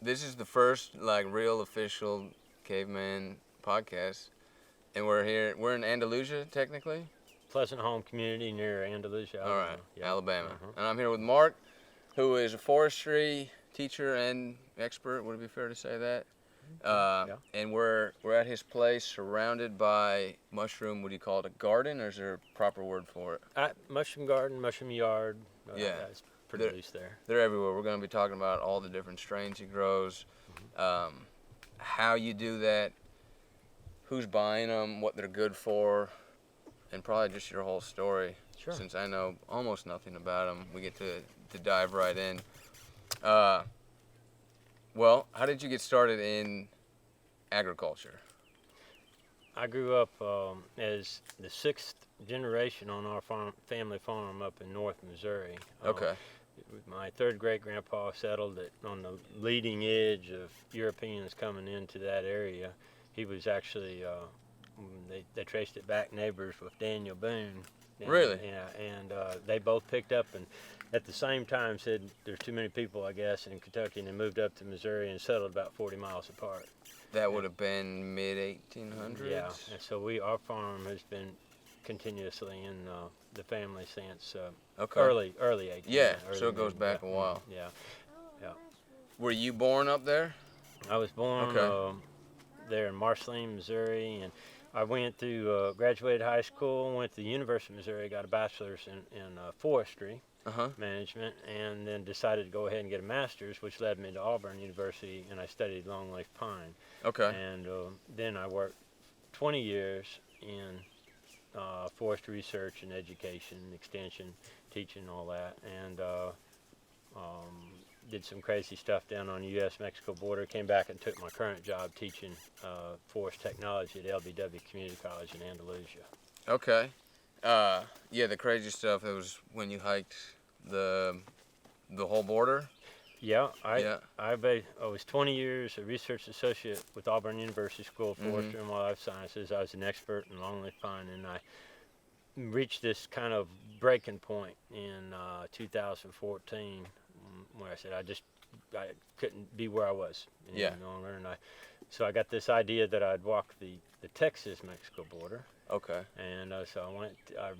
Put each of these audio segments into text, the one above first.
this is the first like real official Caveman podcast, and we're here. We're in Andalusia, technically. Pleasant Home community near Andalusia, All right, Yeah. Alabama. Uh-huh. And I'm here with Mark, who is a forestry teacher and expert. Would it be fair to say that? Yeah. And we're at his place, surrounded by mushroom. What do you call it? A garden, or is there a proper word for it? Mushroom garden, mushroom yard. Yeah. That's pretty loose there. They're everywhere. We're going to be talking about all the different strains he grows, how you do that, who's buying them, what they're good for, and probably just your whole story. Sure. Since I know almost nothing about them, we get to dive right in. Well, how did you get started in agriculture? I grew up as the sixth generation on our family farm up in North Missouri. Okay. My third great grandpa settled it on the leading edge of Europeans coming into that area. He was actually, they traced it back neighbors with Daniel Boone. Really? Yeah, and they both picked up and at the same time said there's too many people, I guess, in Kentucky, and they moved up to Missouri and settled about 40 miles apart. That would have been mid-1800s? Yeah, and so our farm has been continuously in the family since early 1800s. Yeah, early so it goes back a while. Yeah. Were you born up there? I was born there in Marceline, Missouri, and I went through, graduated high school, went to the University of Missouri, got a bachelor's in forestry management, and then decided to go ahead and get a master's, which led me to Auburn University, and I studied longleaf pine. Okay. And then I worked 20 years in forestry research and education, extension, teaching, all that, and did some crazy stuff down on the U.S.-Mexico border. Came back and took my current job teaching forest technology at LBW Community College in Andalusia. Okay. Yeah, the crazy stuff. It was when you hiked the whole border. Yeah, I was 20 years a research associate with Auburn University School of Forestry and Wildlife Sciences. I was an expert in longleaf pine, and I reached this kind of breaking point in 2014 where I said I couldn't be where I was any longer, and so I got this idea that I'd walk the Texas-Mexico border. Okay. And so I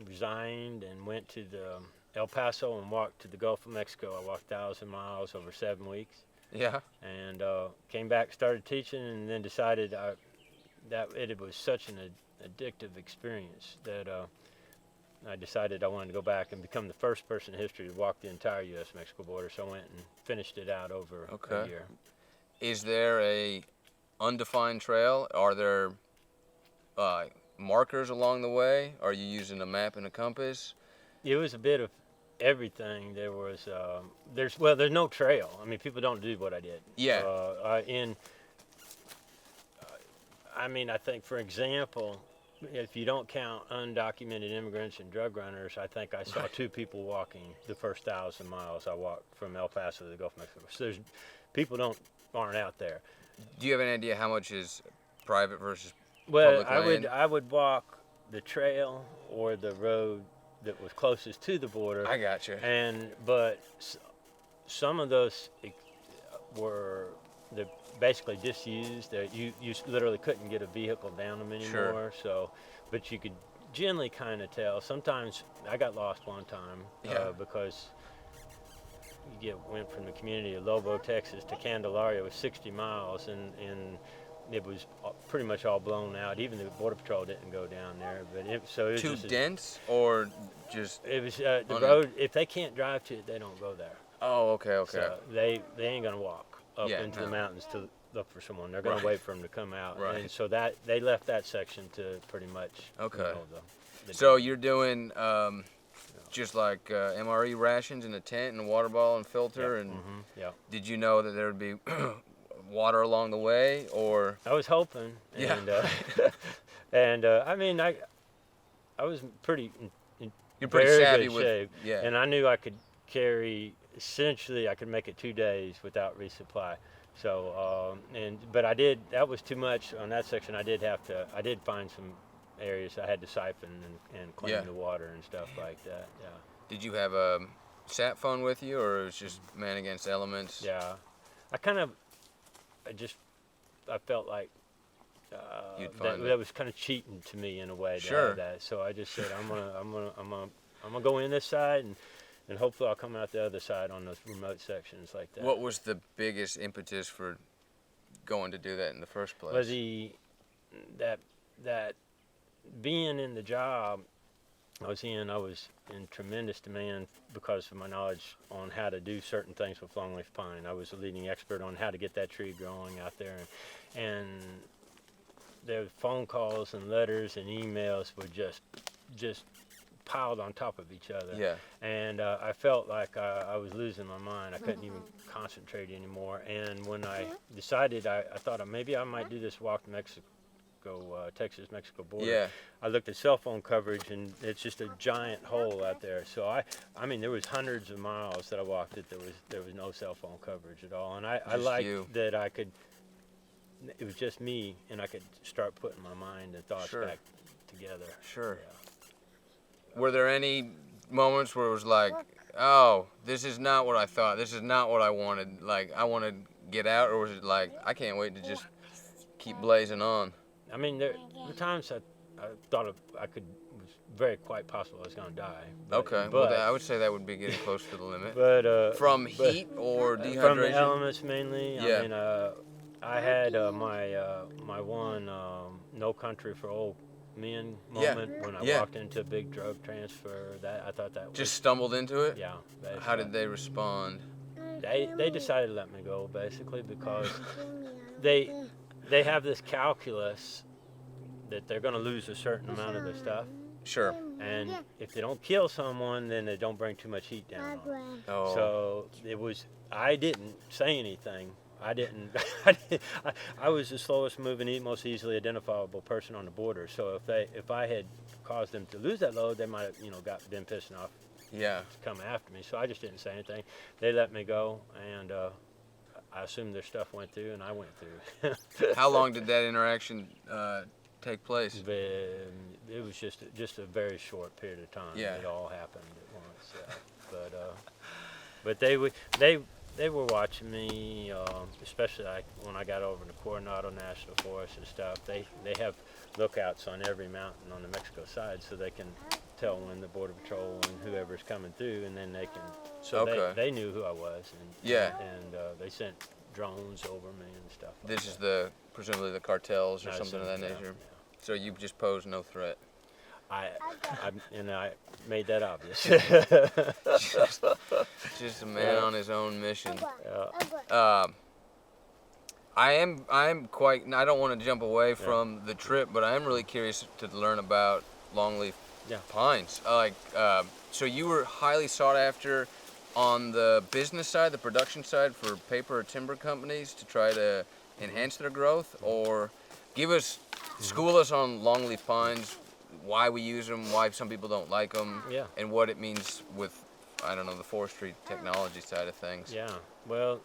resigned and went to the El Paso and walked to the Gulf of Mexico. I walked 1,000 miles over 7 weeks. Yeah. And came back, started teaching, and then decided that it was such an addictive experience that I decided I wanted to go back and become the first person in history to walk the entire U.S.-Mexico border. So I went and finished it out over a year. Is there a undefined trail? Are there markers along the way? Are you using a map and a compass? It was a bit of everything. There was there's no trail. I mean, people don't do what I did. Yeah. I think, for example, if you don't count undocumented immigrants and drug runners, I think I saw 2 people walking the first 1,000 miles I walked from El Paso to the Gulf of Mexico. So there's people aren't out there. Do you have any idea how much is private versus Well, public land? I would walk the trail or the road that was closest to the border. I got you. But some of those were basically disused. You literally couldn't get a vehicle down them anymore. Sure. So, but you could generally kind of tell. Sometimes I got lost one time because went from the community of Lobo, Texas to Candelaria with 60 miles, and it was pretty much all blown out. Even the Border Patrol didn't go down there. But it was too just dense, or just it was the road. If they can't drive to it, they don't go there. Oh, okay. So they ain't gonna walk up into the mountains to look for someone. They're gonna wait for them to come out. Right. And so that they left that section to pretty much. Okay. The So you're doing just like MRE rations in a tent and a water bottle and filter, and did you know that there would be water along the way, or? I was hoping. Yeah. And I mean I was pretty. You're pretty very savvy good with shape, yeah. And I knew I could carry. Essentially, I could make it 2 days without resupply. So, but I did. That was too much on that section. I did find some areas I had to siphon and clean the water and stuff like that. Yeah. Did you have a sat phone with you, or it was just man against elements? Yeah. I felt like that was kind of cheating to me in a way. Sure. That. So I just said I'm gonna go in this side and hopefully I'll come out the other side on those remote sections like that. What was the biggest impetus for going to do that in the first place? Well, that being in the job I was in tremendous demand because of my knowledge on how to do certain things with longleaf pine. I was a leading expert on how to get that tree growing out there, and there were phone calls and letters and emails were just piled on top of each other. Yeah. And I felt like I was losing my mind. I couldn't even concentrate anymore. And when I decided, I thought maybe I might do this walk to Mexico, Texas-Mexico border. Yeah. I looked at cell phone coverage, and it's just a giant hole out there. So I mean, there was hundreds of miles that I walked that there was no cell phone coverage at all. And I liked that I could. It was just me, and I could start putting my mind and thoughts back together. Sure. Yeah. Were there any moments where it was like, oh, this is not what I thought. This is not what I wanted. Like, I want to get out, or was it like, I can't wait to just keep blazing on? I mean, there were times I thought it was very quite possible I was going to die. Okay, but well, I would say that would be getting close to the limit. But from heat or dehydration? From the elements mainly. Yeah. I mean, I had my one No Country for Old Men moment when I walked into a big drug transfer. That I thought that just stumbled into it. Yeah. How did they respond? They decided to let me go basically because they have this calculus that they're going to lose a certain amount of the stuff. Sure. And if they don't kill someone, then they don't bring too much heat down on them. Oh. So I didn't say anything. I was the slowest moving, most easily identifiable person on the border. So if I had caused them to lose that load, they might have been pissing off. Yeah. To come after me. So I just didn't say anything. They let me go, and I assumed their stuff went through, and I went through. How long did that interaction take place? It was just a very short period of time. Yeah. It all happened at once. But they were watching me, especially like when I got over to Coronado National Forest and stuff. They have lookouts on every mountain on the Mexico side, so they can tell when the Border Patrol and whoever's coming through, and then they can. So they knew who I was, and they sent drones over me and stuff. This is presumably the cartels or something of that nature. Yeah. So you just pose no threat. I made that obvious. just a man on his own mission. I am quite. I don't want to jump away from the trip, but I am really curious to learn about longleaf pines. So you were highly sought after on the business side, the production side, for paper or timber companies to try to enhance their growth, or school us on longleaf pines, why we use them, why some people don't like them, and what it means with, I don't know, the forestry technology side of things. Yeah, well,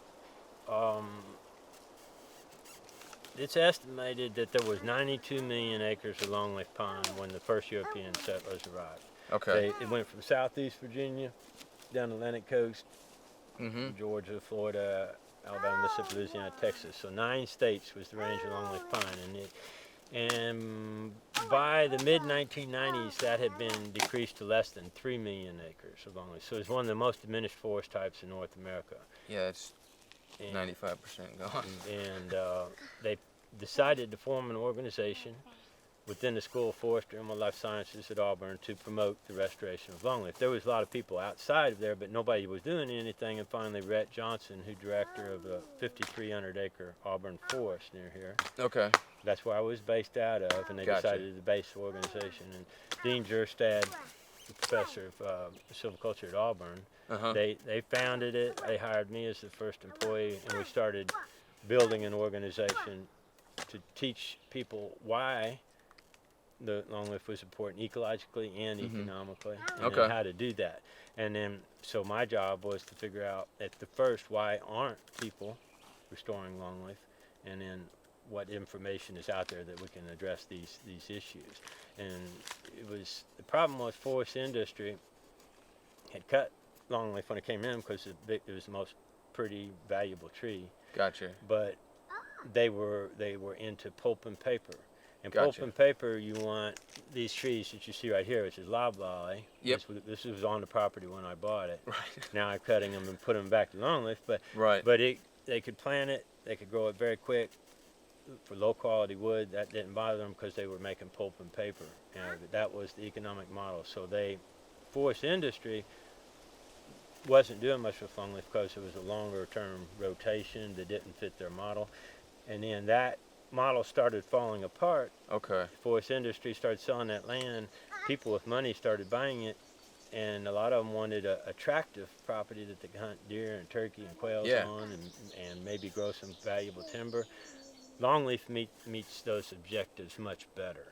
it's estimated that there was 92 million acres of longleaf pine when the first European settlers arrived. Okay. It went from southeast Virginia down the Atlantic coast, Georgia, Florida, Alabama, Mississippi, Louisiana, Texas. So 9 states was the range of longleaf pine, and by the mid-1990s, that had been decreased to less than 3 million acres of longleaf. So it's one of the most diminished forest types in North America. Yeah, it's 95% gone. And they decided to form an organization within the School of Forestry and Wildlife Sciences at Auburn to promote the restoration of longleaf. There was a lot of people outside of there, but nobody was doing anything. And finally, Rhett Johnson, who's director of the 5,300-acre Auburn Forest near here. Okay. That's where I was based out of, and they decided to base the organization. And Dean Jerstad, the professor of silviculture at Auburn, they founded it. They hired me as the first employee, and we started building an organization to teach people why the longleaf was important ecologically and economically, and then how to do that. And then, so my job was to figure out at the first, why aren't people restoring longleaf, and then what information is out there that we can address these issues. And the problem was forest industry had cut longleaf when it came in because it was the most pretty valuable tree. Gotcha. but they were into pulp and paper. And Gotcha. pulp and paper, you want these trees that you see right here, which is loblolly. Yep. This was on the property when I bought it. Right. Now I'm cutting them and putting them back to longleaf, but Right. they could plant it, they could grow it very quick for low quality wood. That didn't bother them because they were making pulp and paper, and that was the economic model. So forest industry wasn't doing much with longleaf because it was a longer term rotation that didn't fit their model, and then that model started falling apart. Okay. Forest industry started selling that land. People with money started buying it, and a lot of them wanted a attractive property that they could hunt deer and turkey and quails on, and maybe grow some valuable timber. Longleaf meets those objectives much better,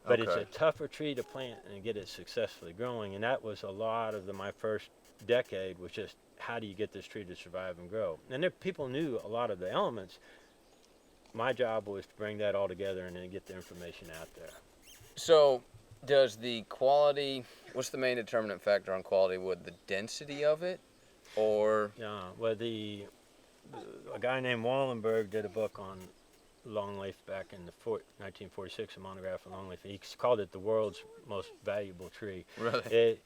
but it's a tougher tree to plant and get it successfully growing. And that was a lot of my first decade, was just how do you get this tree to survive and grow. And people knew a lot of the elements. My job was to bring that all together and then get the information out there. So, does the quality, what's the main determinant factor on quality wood? The density of it, or? Yeah, well, a guy named Wallenberg did a book on longleaf back in 1946, a monograph on longleaf. He called it the world's most valuable tree. Really?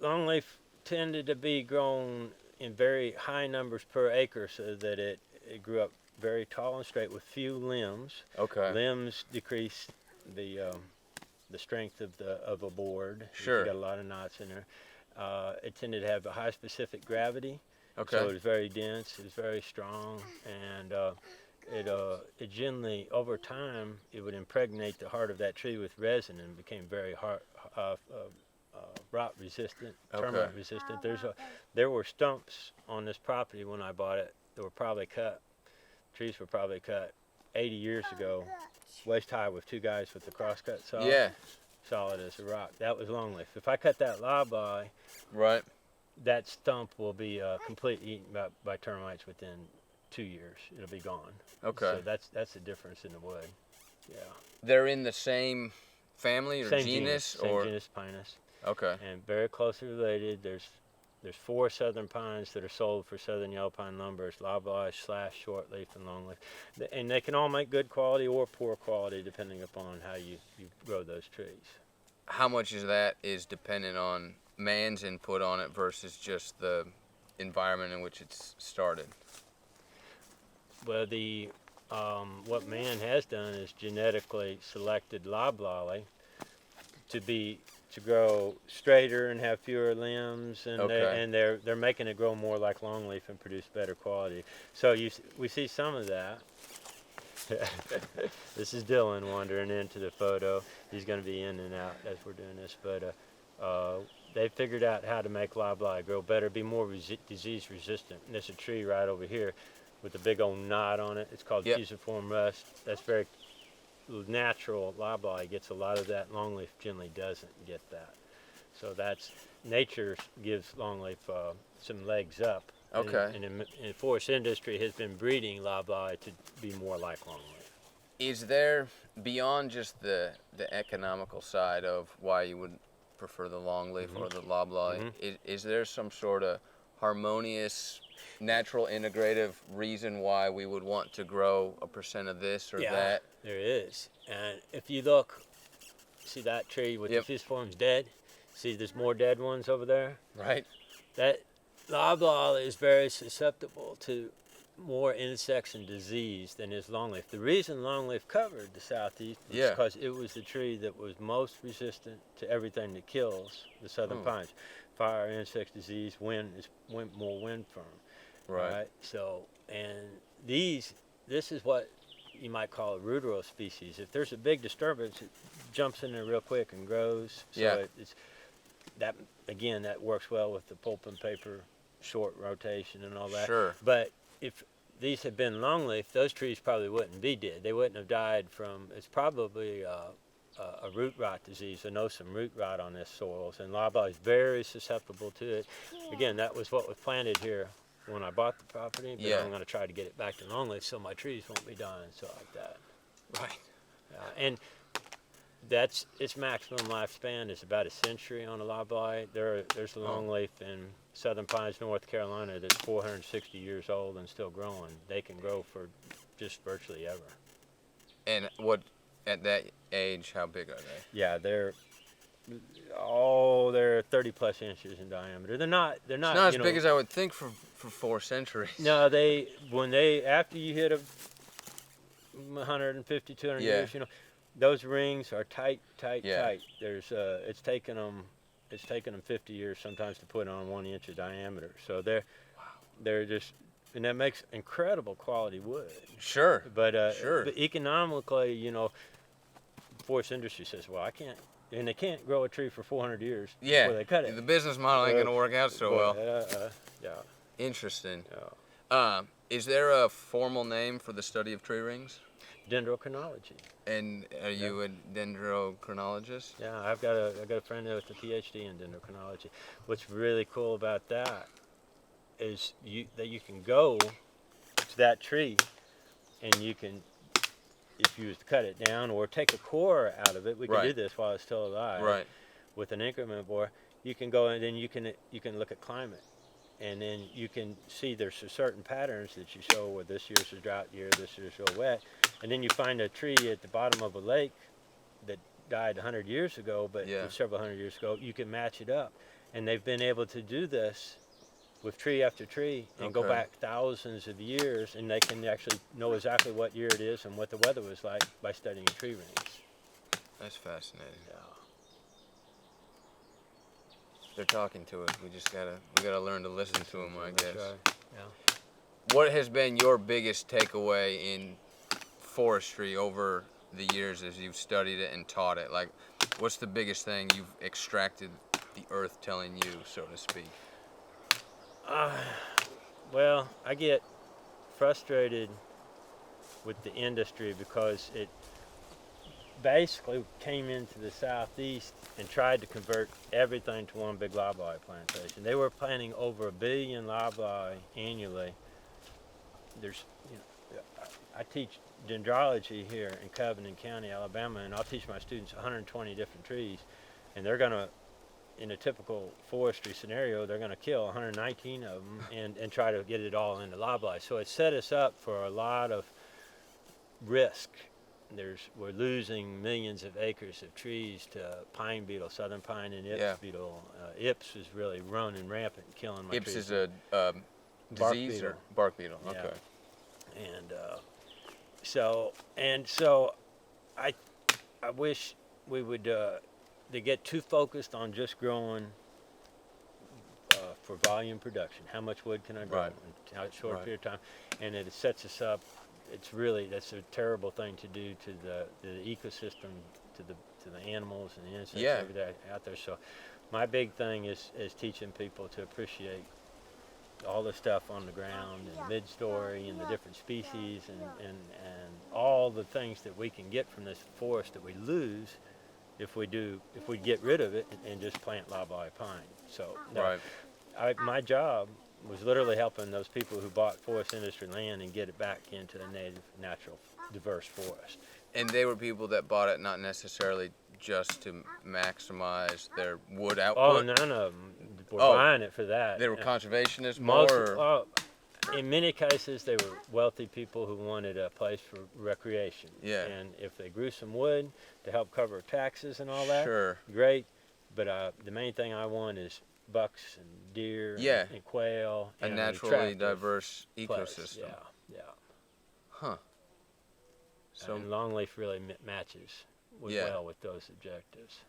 Longleaf tended to be grown in very high numbers per acre, so that it grew up very tall and straight with few limbs. Okay. Limbs decrease the strength of a board. Sure. You got a lot of knots in there. It tended to have a high specific gravity. Okay. So it was very dense. It was very strong, and it generally, over time, it would impregnate the heart of that tree with resin and became very rot resistant, termite resistant. There were stumps on this property when I bought it that were probably cut. Trees were probably cut 80 years ago, waist high, with two guys with the crosscut saw. Yeah. Solid as a rock. That was longleaf. If I cut that loblolly, right, that stump will be completely eaten by termites within 2 years. It'll be gone. Okay. So that's the difference in the wood. Yeah. They're in the same family or same genus? Same genus, Pinus. Okay. And very closely related. There's 4 southern pines that are sold for southern yellow pine lumber. It's loblolly, slash, shortleaf, and longleaf. And they can all make good quality or poor quality depending upon how you grow those trees. How much of that is dependent on man's input on it versus just the environment in which it's started? Well, what man has done is genetically selected loblolly to grow straighter and have fewer limbs, and they're making it grow more like longleaf and produce better quality. So we see some of that. This is Dylan wandering into the photo. He's going to be in and out as we're doing this, but they figured out how to make loblolly grow better, be more disease resistant. And there's a tree right over here with a big old knot on it. It's called fusiform rust. That's very natural. Loblolly gets a lot of that. Longleaf generally doesn't get that. So that's nature gives longleaf some legs up. Okay. And the forest industry has been breeding loblolly to be more like longleaf. Is there, beyond just the economical side of why you would prefer the longleaf or the loblolly, is there some sort of harmonious, natural, integrative reason why we would want to grow a percent of this or that? There is. And if you look, see that tree with the fusiforms dead? See there's more dead ones over there? Right. That loblolly is very susceptible to more insects and disease than is longleaf. The reason longleaf covered the southeast is because it was the tree that was most resistant to everything that kills the southern pines. Fire, insects, disease, wind is more wind firm. Right. So, and this is what you might call a ruderal species. If there's a big disturbance, it jumps in there real quick and grows. So that works well with the pulp and paper short rotation and all that. Sure. But if these had been longleaf, those trees probably wouldn't be dead. They wouldn't have died from, it's probably a root rot disease. I know some root rot on this soils, and loblolly is very susceptible to it. Again, that was what was planted here when I bought the property, but I'm going to try to get it back to longleaf so my trees won't be dying so like that. Right. And its maximum lifespan is about a century on a loblolly. There's a longleaf in southern pines, North Carolina, that's 460 years old and still growing. They can grow for just virtually ever. And at that age, how big are they? Yeah, they're 30 plus inches in diameter. They're not. It's not as big as I would think for 4 centuries. No, after you hit 150, 200 years, those rings are tight. There's it's taken them 50 years sometimes to put on 1 inch of diameter. So they're just, and that makes incredible quality wood. Sure. But economically, forest industry says, well, I can't, and they can't grow a tree for 400 years before they cut it. The business model ain't gonna work out so well. Yeah. Interesting. Yeah. Is there a formal name for the study of tree rings? Dendrochronology. And are you a dendrochronologist? Yeah, I got a friend with a PhD in dendrochronology. What's really cool about that is that you can go to that tree and you can, if you was to cut it down or take a core out of it, we can do this while it's still alive. Right. With an increment bore, you can go and then you can look at climate. And then you can see there's certain patterns that you show where this year's a drought year, this year's real wet. And then you find a tree at the bottom of a lake that died 100 years ago, but several hundred years ago, you can match it up. And they've been able to do this with tree after tree and go back thousands of years, and they can actually know exactly what year it is and what the weather was like by studying tree rings. That's fascinating. Yeah. They're talking to us. We gotta learn to listen to them, I guess. Right. Yeah. What has been your biggest takeaway in forestry over the years as you've studied it and taught it? Like, what's the biggest thing you've extracted the earth telling you, so to speak? Well, I get frustrated with the industry because it basically came into the southeast and tried to convert everything to one big loblolly plantation. They were planting over 1 billion loblolly annually. I teach dendrology here in Caveman County, Alabama, and I'll teach my students 120 different trees, and they're gonna, in a typical forestry scenario, they're gonna kill 119 of them and try to get it all into loblolly. So it set us up for a lot of risk. We're losing millions of acres of trees to pine beetle, southern pine and Ips beetle. Ips is really running rampant, killing my trees. Ips is a disease or bark beetle. Yeah. Okay. And so I wish we would they get too focused on just growing for volume production. How much wood can I grow in a short period of time? And it sets us up. That's a terrible thing to do to the ecosystem, to the animals and the insects everything out there. So my big thing is teaching people to appreciate all the stuff on the ground and mid-story and the different species and all the things that we can get from this forest that we lose if we get rid of it and just plant loblolly pine. So my job was literally helping those people who bought forest industry land and get it back into a native, natural, diverse forest. And they were people that bought it not necessarily just to maximize their wood output? Oh, none of them were buying it for that. They were conservationists in many cases, they were wealthy people who wanted a place for recreation. Yeah. And if they grew some wood to help cover taxes and all that, great. But the main thing I want is bucks and deer and quail. A naturally diverse ecosystem. Yeah. Huh. So and longleaf really matches well with those objectives.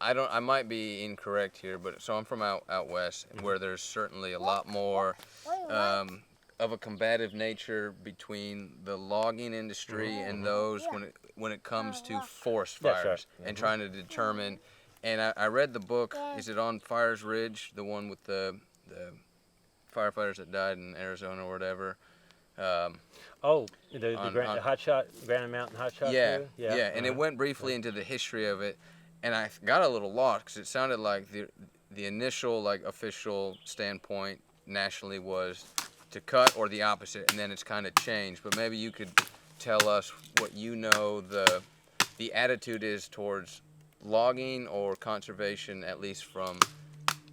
I might be incorrect here, but so I'm from out west, where there's certainly a lot more of a combative nature between the logging industry and those when it comes to forest fires and trying to determine. And I read the book. Is it On Fires Ridge, the one with the firefighters that died in Arizona or whatever? The hotshot, Granite Mountain hotshot. Yeah. And it went briefly into the history of it. And I got a little lost because it sounded like the initial official standpoint nationally was to cut or the opposite, and then it's kind of changed. But maybe you could tell us what the attitude is towards logging or conservation, at least from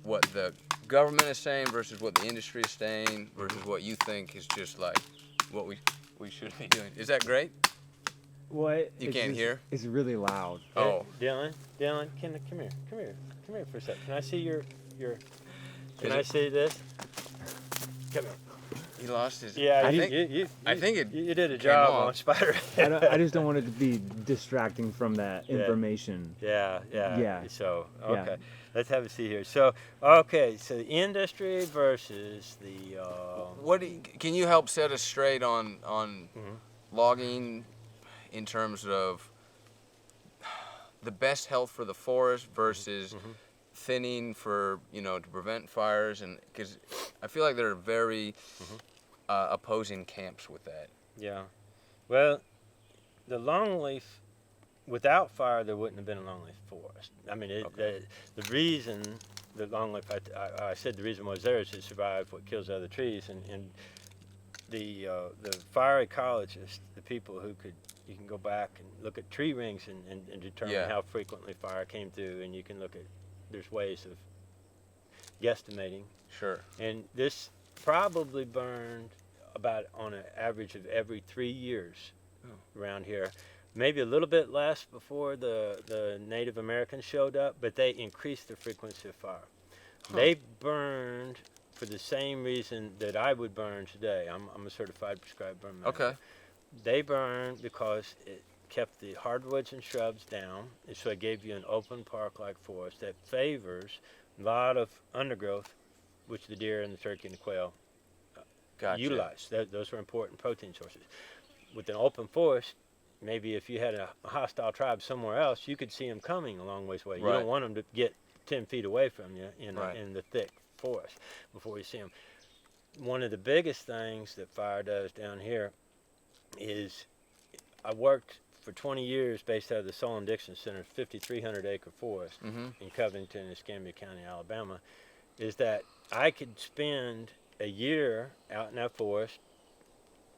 what the government is saying versus what the industry is saying versus what you think is just like what we should be doing? Is that great? What? You can't hear? It's really loud. Oh. Dylan, come here for a second. Can I see your can I see this? Come here. He lost his. Yeah, I you think it. you did a job off. on Spider. I just don't want it to be distracting from that information. Yeah. So okay, Yeah. let's have a see here. So okay, so the industry versus the. Can you help set us straight on logging in terms of the best health for the forest versus thinning for to prevent fires, and because I feel like there are very opposing camps with that. Yeah, well, the longleaf, without fire, there wouldn't have been a longleaf forest. I mean, the reason the longleaf, I said the reason was there is to survive what kills other trees, and the fire ecologists, the people who you can go back and look at tree rings and determine how frequently fire came through, and you can look at, there's ways of guesstimating. Sure. And this probably burned about on an average of every 3 years around here. Maybe a little bit less before the Native Americans showed up, but they increased the frequency of fire. They burned for the same reason that I would burn today. I'm a certified prescribed burn man. Okay. They burned because it kept the hardwoods and shrubs down, and so it gave you an open park-like forest that favors a lot of undergrowth, which the deer and the turkey and the quail utilize. Those are important protein sources. With an open forest, maybe if you had a hostile tribe somewhere else, you could see them coming a long ways away. Right. You don't want them to get 10 feet away from you in the thick forest before you see them. One of the biggest things that fire does down here is, I worked for 20 years based out of the Solon-Dixon Center, 5,300 acre forest in Covington and Escambia County, Alabama, is that I could spend a year out in that forest,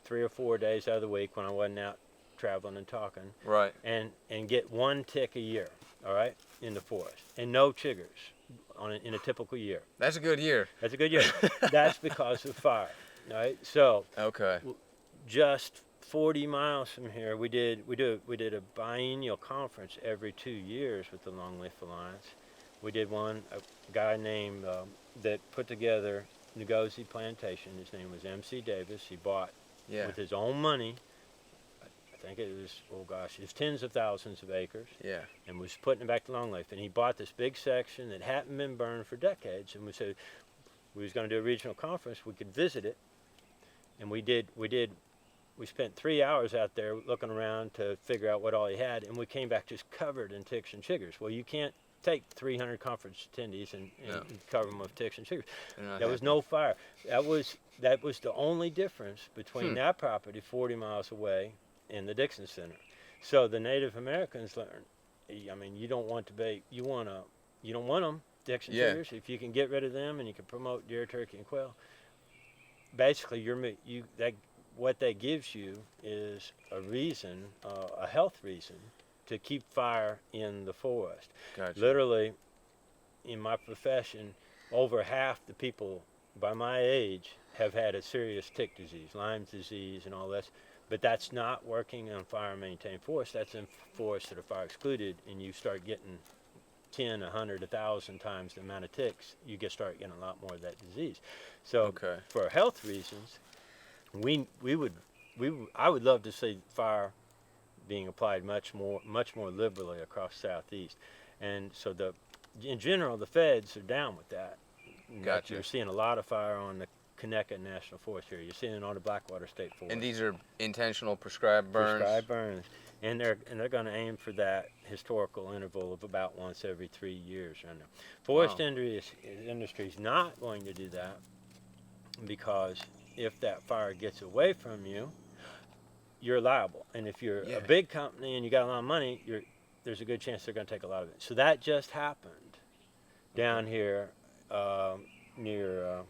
3 or 4 days out of the week when I wasn't out traveling and talking, right, and get 1 tick a year, all right, in the forest, and no chiggers in a typical year. That's a good year. That's a good year. That's because of fire, all right? So just 40 miles from here, we did a biennial conference every 2 years with the Longleaf Alliance. We did one, a guy named that put together Ngozi Plantation. His name was MC Davis. He bought with his own money, I think it was tens of thousands of acres. Yeah. And was putting it back to Longleaf. And he bought this big section that hadn't been burned for decades. And we said we was going to do a regional conference. We could visit it. And we spent 3 hours out there looking around to figure out what all he had. And we came back just covered in ticks and chiggers. Well, you can't take 300 conference attendees and cover them with ticks and chiggers. There was no fire. That was the only difference between that property 40 miles away in the Dixon Center. So the Native Americans learned, I mean, you don't want them, ticks and chiggers. If you can get rid of them and you can promote deer, turkey, and quail, basically what that gives you is a reason, a health reason, to keep fire in the forest. Gotcha. Literally, in my profession, over half the people by my age have had a serious tick disease, Lyme's disease and all this, but that's not working on fire maintained forests. That's in forests that are fire excluded, and you start getting 10, 100, 1,000 times the amount of ticks, you start getting a lot more of that disease. So for health reasons, I would love to see fire being applied much more liberally across Southeast, and so in general the feds are down with that. Gotcha. You're seeing a lot of fire on the Conecuh National Forest here. You're seeing it on the Blackwater State Forest. And these are intentional prescribed burns. Prescribed burns, and they're going to aim for that historical interval of about once every 3 years. Right now. Forest industry is not going to do that, because if that fire gets away from you, you're liable. And if you're a big company and you got a lot of money, there's a good chance they're going to take a lot of it. So that just happened down here near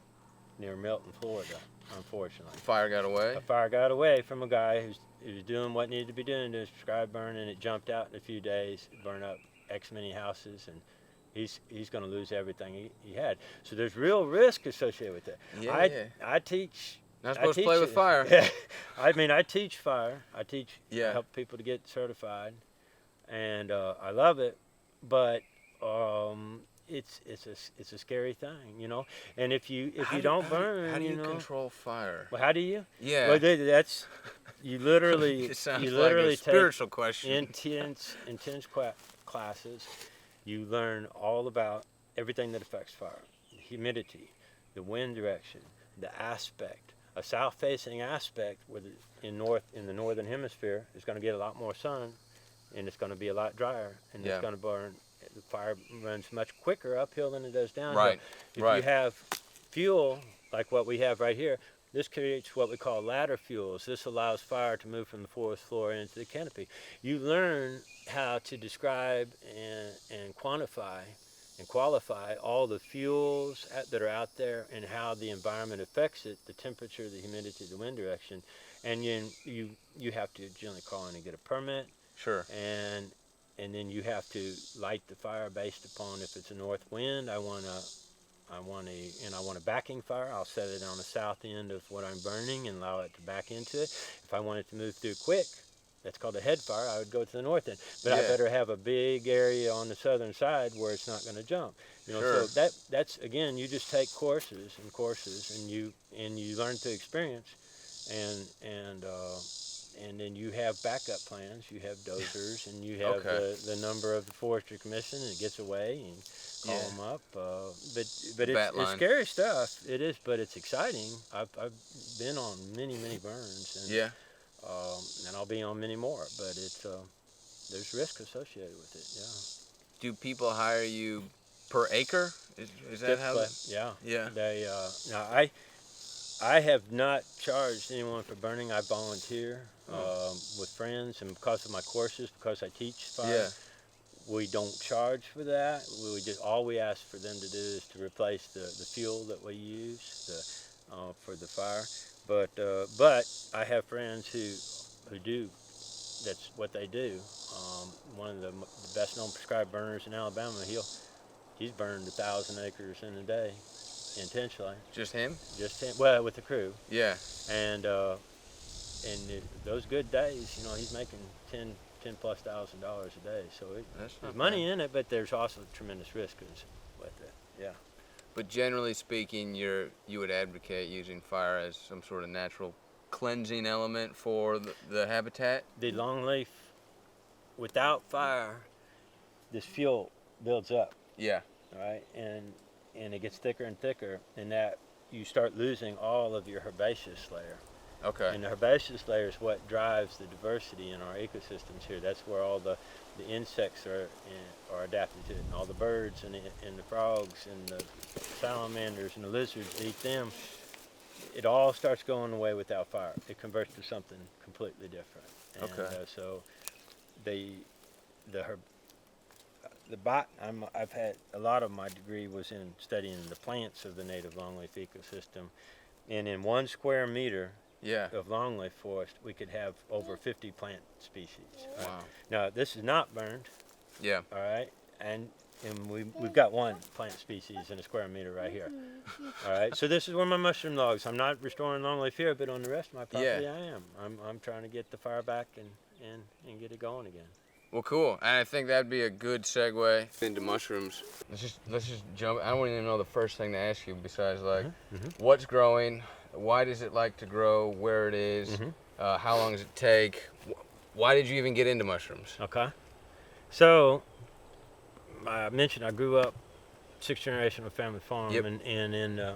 Milton, Florida, unfortunately. Fire got away? A fire got away from a guy who was doing what needed to be done to prescribed burn, and it jumped out in a few days, burned up X many houses, and he's going to lose everything he had. So there's real risk associated with that. I teach. Not supposed to play with fire. I mean, I teach fire. I Yeah. help people to get certified, and I love it. But it's a scary thing, you know. And if you don't burn, how do you control fire? Well, how do you? Yeah. Well, that's you literally It sounds you like literally a spiritual take question. intense classes. You learn all about everything that affects fire: the humidity, the wind direction, the aspect. A south-facing aspect, in the northern hemisphere, is going to get a lot more sun, and it's going to be a lot drier, and it's going to burn. The fire runs much quicker uphill than it does downhill. Right. If you have fuel like what we have right here, this creates what we call ladder fuels. This allows fire to move from the forest floor into the canopy. You learn how to describe and quantify and qualify all the fuels that are out there and how the environment affects it, the temperature, the humidity, the wind direction, and you have to generally call in and get a permit. Sure. And then you have to light the fire based upon if it's a north wind. I want a backing fire. I'll set it on the south end of what I'm burning and allow it to back into it. If I want it to move through quick, that's called a head fire. I would go to the north end, but I better have a big area on the southern side where it's not going to jump. You know, Sure. so that's again, you just take courses, and you learn through experience, and then you have backup plans. You have dozers, and you have the number of the Forestry Commission, and it gets away and call them up. But it's scary stuff. It is, but it's exciting. I've been on many burns, and and I'll be on many more, but there's risk associated with it. Yeah. Do people hire you per acre? Is that how? Yeah. They now I have not charged anyone for burning. I volunteer with friends, and because of my courses, because I teach fire, we don't charge for that. All we ask for them to do is to replace the fuel that we use for the fire. But I have friends who do. That's what they do. One of the best known prescribed burners in Alabama, he's burned 1,000 acres in a day, intentionally. Just him? Just him. Well, with the crew. Yeah. And those good days, you know, he's making $10,000+ a day. So there's money in it, but there's also tremendous risk with it. Yeah. But generally speaking, you would advocate using fire as some sort of natural cleansing element for the habitat? The longleaf, without fire, this fuel builds up. Yeah. Right? And it gets thicker and thicker, and that you start losing all of your herbaceous layer. Okay. And the herbaceous layer is what drives the diversity in our ecosystems here. That's where all the insects are adapted to it, and all the birds and the frogs and the salamanders and the lizards eat them. It all starts going away without fire. It converts to something completely different. And, so I've had a lot of my degree was in studying the plants of the native longleaf ecosystem, and in 1 square meter of longleaf forest, we could have over 50 plant species. Wow. Now, this is not burned. Yeah. All right. And we've got 1 plant species in a square meter right here. All right. So this is one of my mushroom logs. I'm not restoring longleaf here, but on the rest of my property, I am. I'm trying to get the fire back and get it going again. Well, cool. And I think that'd be a good segue into mushrooms. Let's just jump. I don't even know the first thing to ask you besides what's growing, why does it like to grow, where it is, how long does it take, why did you even get into mushrooms? Okay. So I mentioned I grew up 6th generation of a family farm, and in the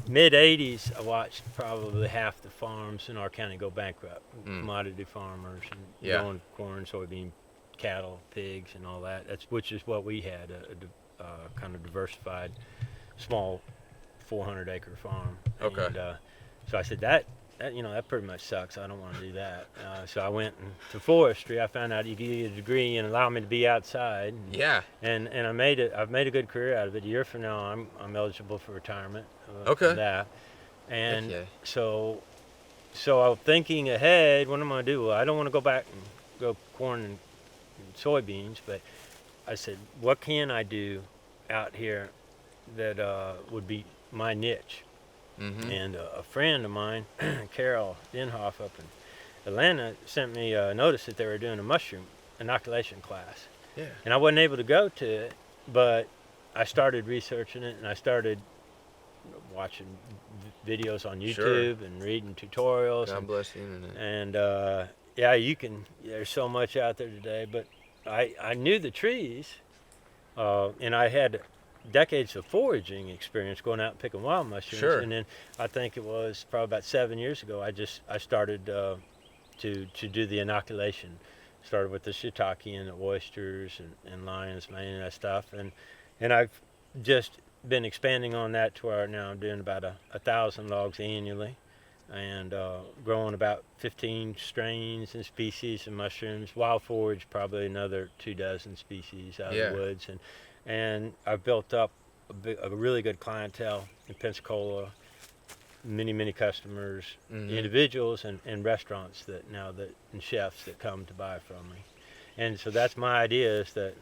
mid 80s, I watched probably half the farms in our county go bankrupt. Commodity farmers and growing corn, soybean, cattle, pigs, and all that. Which is what we had, a kind of diversified, small 400-acre farm. Okay. And so I said that pretty much sucks. I don't want to do that. So I went to forestry. I found out you could get a degree and allow me to be outside. And I've made a good career out of it. A year from now, I'm eligible for retirement. From that. And so I'm thinking ahead. What am I going to do? Well, I don't want to go back and grow corn and soybeans, but I said, what can I do out here that would be my niche? Mm-hmm. And a friend of mine, Carol Denhoff up in Atlanta, sent me a notice that they were doing a mushroom inoculation class. Yeah. And I wasn't able to go to it, but I started researching it, and I started watching videos on YouTube Sure. and reading tutorials. God bless the internet. And yeah, there's so much out there today, but I knew the trees, and I had decades of foraging experience going out and picking wild mushrooms. Sure. And then I think it was probably about 7 years ago, I started to do the inoculation. Started with the shiitake and the oysters and lion's mane and that stuff, and I've just been expanding on that to where now I'm doing about 1,000 logs annually, and growing about 15 strains and species of mushrooms. Wild forage probably another 24 species out of the woods, and I've built up a really good clientele in Pensacola. Many customers, individuals, and restaurants and chefs that come to buy from me. And so that's my idea, is that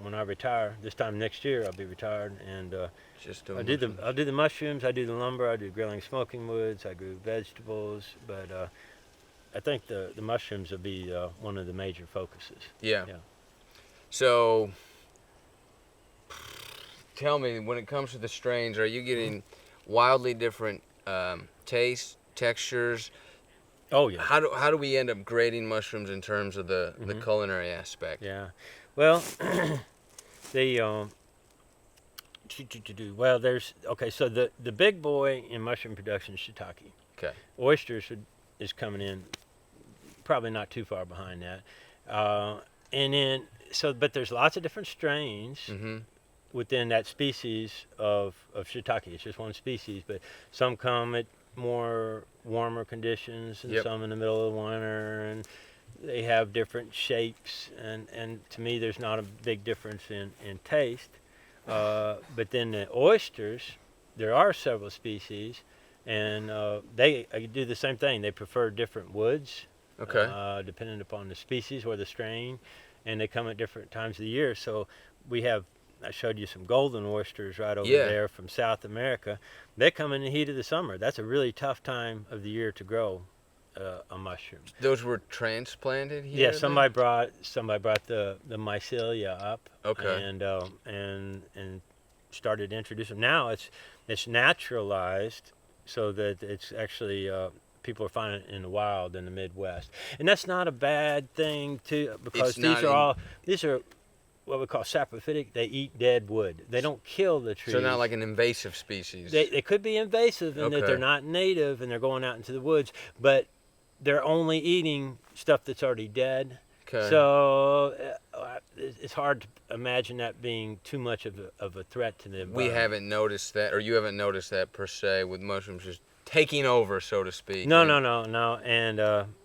when I retire, this time next year I'll be retired, and I'll do the mushrooms, I do the lumber, I do grilling smoking woods, I grew vegetables, but I think the mushrooms will be one of the major focuses. Yeah. So tell me, when it comes to the strains, are you getting wildly different taste, textures? Oh yeah. How do we end up grading mushrooms in terms of the culinary aspect? Yeah. Well, so the big boy in mushroom production is shiitake. Okay. Oysters is coming in, probably not too far behind that. And then but there's lots of different strains. Mm-hmm. Within that species of shiitake. It's just one species, but some come at more warmer conditions, and some in the middle of the winter, and they have different shapes, and to me there's not a big difference in taste. But then the oysters, there are several species, and they do the same thing. They prefer different woods, depending upon the species or the strain, and they come at different times of the year. So I showed you some golden oysters right over there from South America. They come in the heat of the summer. That's a really tough time of the year to grow a mushroom. Those were transplanted here? Yeah, somebody brought the mycelia up. Okay. And started introducing them. Now it's naturalized, so that it's actually people are finding it in the wild in the Midwest, and that's not a bad thing too, because these are what we call saprophytic. They eat dead wood. They don't kill the trees. So not like an invasive species. They could be invasive in that they're not native and they're going out into the woods, but they're only eating stuff that's already dead. Okay. So it's hard to imagine that being too much of a threat to them. We haven't noticed that, or you haven't noticed that per se, with mushrooms just taking over, so to speak. No, and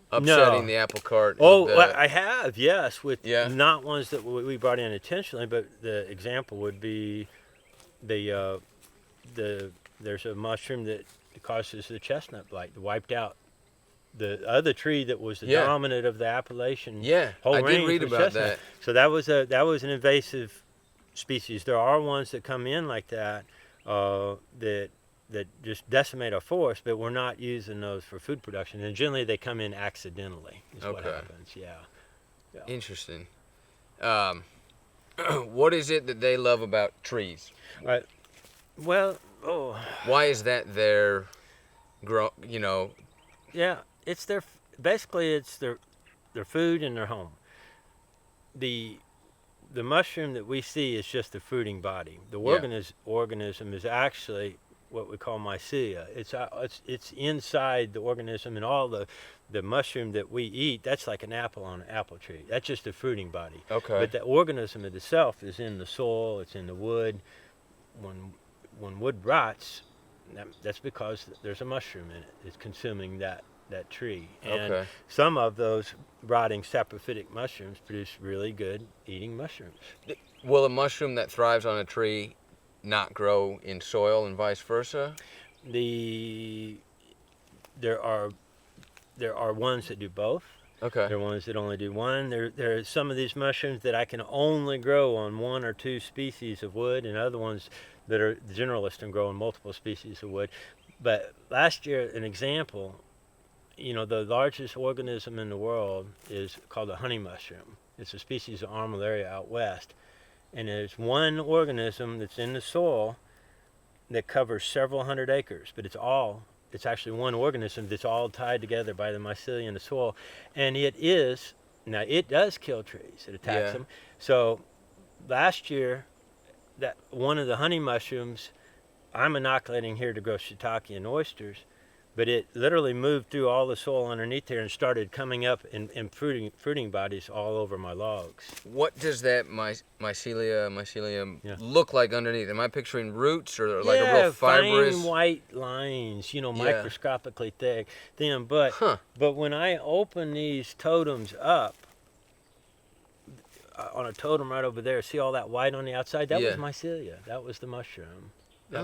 upsetting the apple cart. I have, yes, with not ones that we brought in intentionally, but the example would be there's a mushroom that causes the chestnut blight, wiped out the other tree that was the dominant of the Appalachian whole range. I did read about chestnut. that. So that was an invasive species. There are ones that come in like that that just decimate our forest, but we're not using those for food production. And generally, they come in accidentally. Is what happens. Yeah. Interesting. What is it that they love about trees? Right. Well, why is that their Yeah, it's their food and their home. The mushroom that we see is just the fruiting body. The organism is actually what we call mycelia. It's inside the organism, and all the mushroom that we eat, that's like an apple on an apple tree. That's just the fruiting body. Okay. But the organism itself is in the soil, it's in the wood. When wood rots, that's because there's a mushroom in it. It's consuming that tree. And some of those rotting saprophytic mushrooms produce really good eating mushrooms. Will a mushroom that thrives on a tree not grow in soil and vice versa? There are ones that do both. Okay. There are ones that only do one. There are some of these mushrooms that I can only grow on 1 or 2 species of wood, and other ones that are generalist and grow on multiple species of wood. But last year, an example, the largest organism in the world is called a honey mushroom. It's a species of armillaria out west. And there's one organism that's in the soil that covers several hundred acres, but it's actually one organism that's all tied together by the mycelia in the soil. And it does kill trees, it attacks them. So last year, that one of the honey mushrooms, I'm inoculating here to grow shiitake and oysters, but it literally moved through all the soil underneath there and started coming up in fruiting bodies all over my logs. What does that mycelium look like underneath? Am I picturing roots or like a real fibrous? Fine white lines, microscopically thin. But when I open these totems up, on a totem right over there, see all that white on the outside? That was mycelia. That was the mushroom. That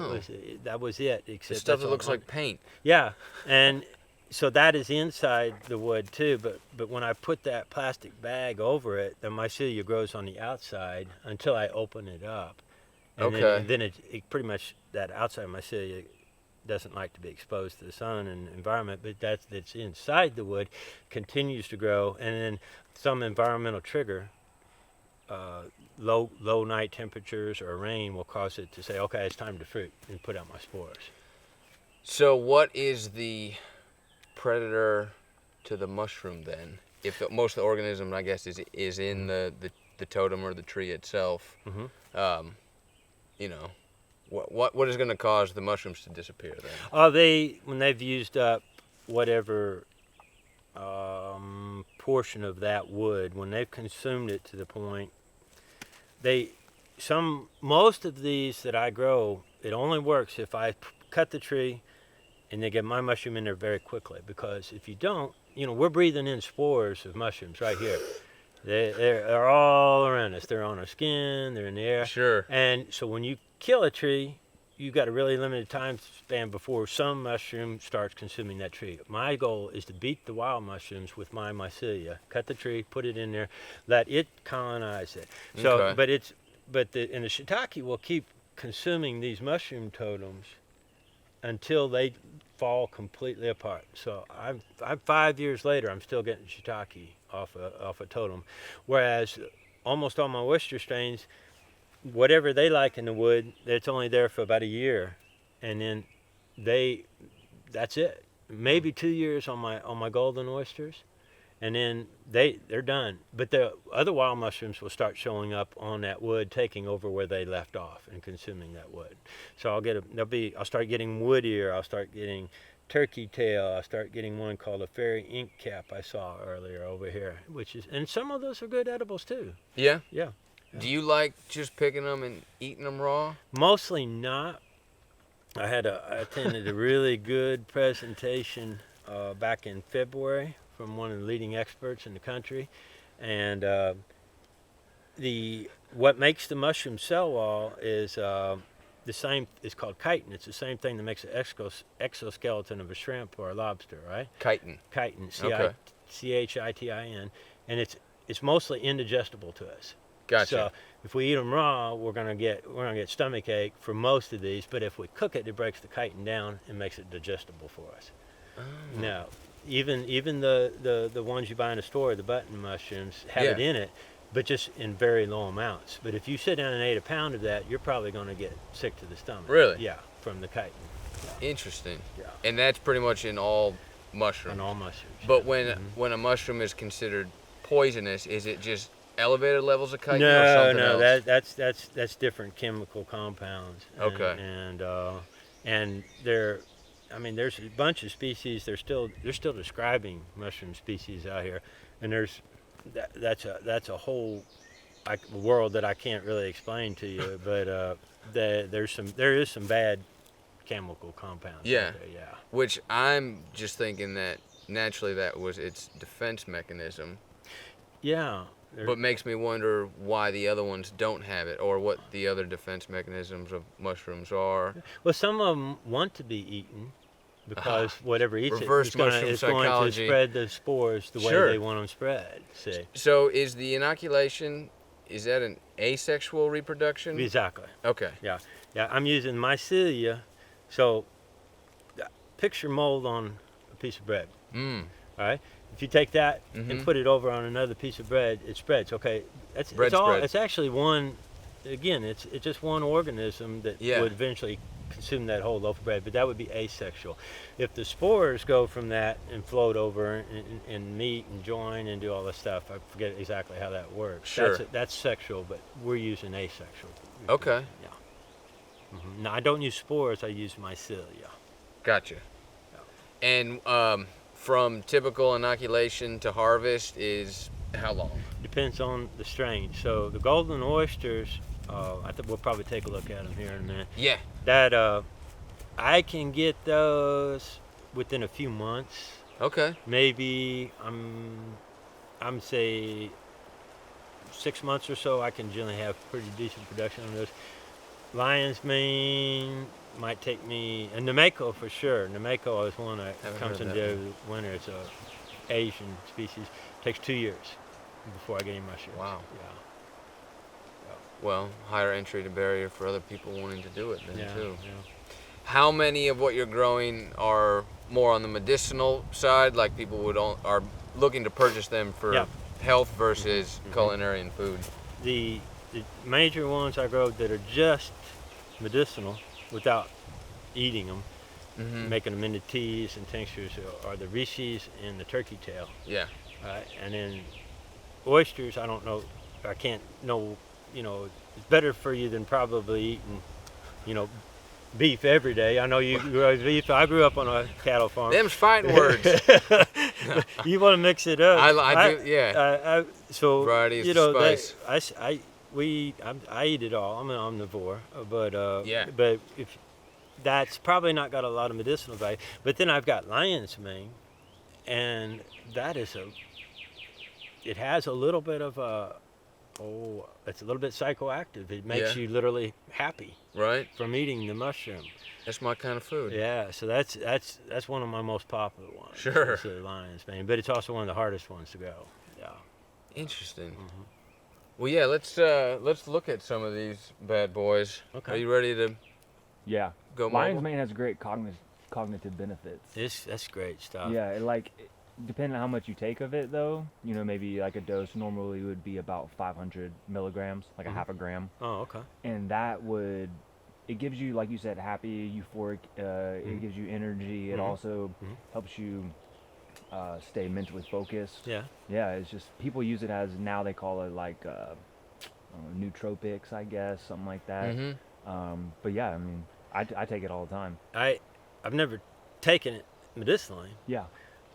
was it. Except the stuff that looks like paint. Yeah, and so that is inside the wood too. But when I put that plastic bag over it, the mycelia grows on the outside until I open it up. And then it pretty much, that outside mycelia doesn't like to be exposed to the sun and environment, but that's inside the wood continues to grow, and then some environmental trigger. Low night temperatures or rain will cause it to say, okay, it's time to fruit, and put out my spores. So what is the predator to the mushroom then? If most of the organism, I guess, is in the totem or the tree itself, what is going to cause the mushrooms to disappear then? When they've used up whatever portion of that wood, when they've consumed it to the point, most of these that I grow, it only works if I cut the tree and they get my mushroom in there very quickly, because if you don't, we're breathing in spores of mushrooms right here. They're all around us. They're on our skin, they're in the air. Sure. And so when you kill a tree, you've got a really limited time span before some mushroom starts consuming that tree. My goal is to beat the wild mushrooms with my mycelia. Cut the tree, put it in there, let it colonize it. So, okay. but the shiitake will keep consuming these mushroom totems until they fall completely apart. So I'm 5 years later, I'm still getting shiitake off a totem, whereas almost all my oyster strains, whatever they like in the wood, it's only there for about a year, and then that's it. Maybe 2 years on my golden oysters, and then they're done. But the other wild mushrooms will start showing up on that wood, taking over where they left off and consuming that wood. So I'll start getting wood ear, I'll start getting turkey tail, I'll start getting one called a fairy ink cap I saw earlier over here, and some of those are good edibles too. Yeah? Yeah. Do you like just picking them and eating them raw? Mostly not. I attended a really good presentation back in February from one of the leading experts in the country, and what makes the mushroom cell wall is the same. It's called chitin. It's the same thing that makes the exoskeleton of a shrimp or a lobster, right? Chitin. Chitin. Okay. Chitin, and it's mostly indigestible to us. Gotcha. So if we eat them raw, we're gonna get stomach ache for most of these. But if we cook it, it breaks the chitin down and makes it digestible for us. Oh. Now, even the ones you buy in the store, the button mushrooms, have it in it, but just in very low amounts. But if you sit down and ate a pound of that, you're probably gonna get sick to the stomach. Really? Yeah, from the chitin. Yeah. Interesting. Yeah. And that's pretty much in all mushrooms. In all mushrooms. But when a mushroom is considered poisonous, is it just elevated levels of chitin or something else? That's different chemical compounds. Okay. And there's a bunch of species. They're still describing mushroom species out here, and that's a whole world that I can't really explain to you. But there is some bad chemical compounds. Yeah. Out there, yeah. Which I'm just thinking that naturally that was its defense mechanism. Yeah. But makes me wonder why the other ones don't have it, or what the other defense mechanisms of mushrooms are. Well, some of them want to be eaten, because whatever eats Reverse it is going mushroom to psychology. spread the spores the way Sure. they want them spread. See, So is the inoculation, is that an asexual reproduction? exactly. Okay. Yeah, I'm using mycelia. So picture mold on a piece of bread. Mm. All right. If you take that Mhm. and put it over on another piece of bread, it spreads. Okay, Bread spread. It's actually one. Again, it's just one organism that would eventually consume that whole loaf of bread, but that would be asexual. If the spores go from that and float over and meet and join and do all this stuff, I forget exactly how that works. Sure. That's sexual, but we're using asexual. Okay. Yeah. No, I don't use spores. I use mycelia. Gotcha. And from typical inoculation to harvest is how long? Depends on the strain. So the golden oysters, I think we'll probably take a look at them here in a minute. Yeah. That I can get those within a few months. Okay. Maybe I'm say 6 months or so. I can generally have pretty decent production on those. Lion's mane might take me, and Nameko for sure. Nameko is one that comes in the winter. It's a Asian species. Takes 2 years before I get any mushrooms. Wow. Yeah. Well, higher entry to barrier for other people wanting to do it then too. Yeah. How many of what you're growing are more on the medicinal side, like people are looking to purchase them for health versus culinary and food? The major ones I grow that are just medicinal without eating them, making them into teas and tinctures are the Reese's and the turkey tail. Yeah. And then oysters, I don't know, I can't know, it's better for you than probably eating, beef every day. I know you grow beef. I grew up on a cattle farm. Them's fighting words. You want to mix it up. I do, yeah. So, varieties of spice. I eat it all. I'm an omnivore, but But if that's probably not got a lot of medicinal value. But then I've got lion's mane, and that is it has a little bit of it's a little bit psychoactive. It makes you literally happy. Right. From eating the mushroom. That's my kind of food. Yeah, so that's one of my most popular ones. Sure. It's the lion's mane, but it's also one of the hardest ones to grow. Yeah. Interesting. Well, yeah, let's look at some of these bad boys. Okay. Are you ready to go Lion's mobile? mane has great cognitive benefits. That's great stuff. Yeah, depending on how much you take of it, though, maybe like a dose normally would be about 500 milligrams, like a half a gram. Oh, okay. And it gives you, like you said, happy, euphoric. It gives you energy. It also helps you stay mentally focused. Yeah. Yeah, it's just people use it as, now they call it like nootropics, I guess, something like that. But yeah, I mean, I take it all the time. I've never taken it medicinally. Yeah.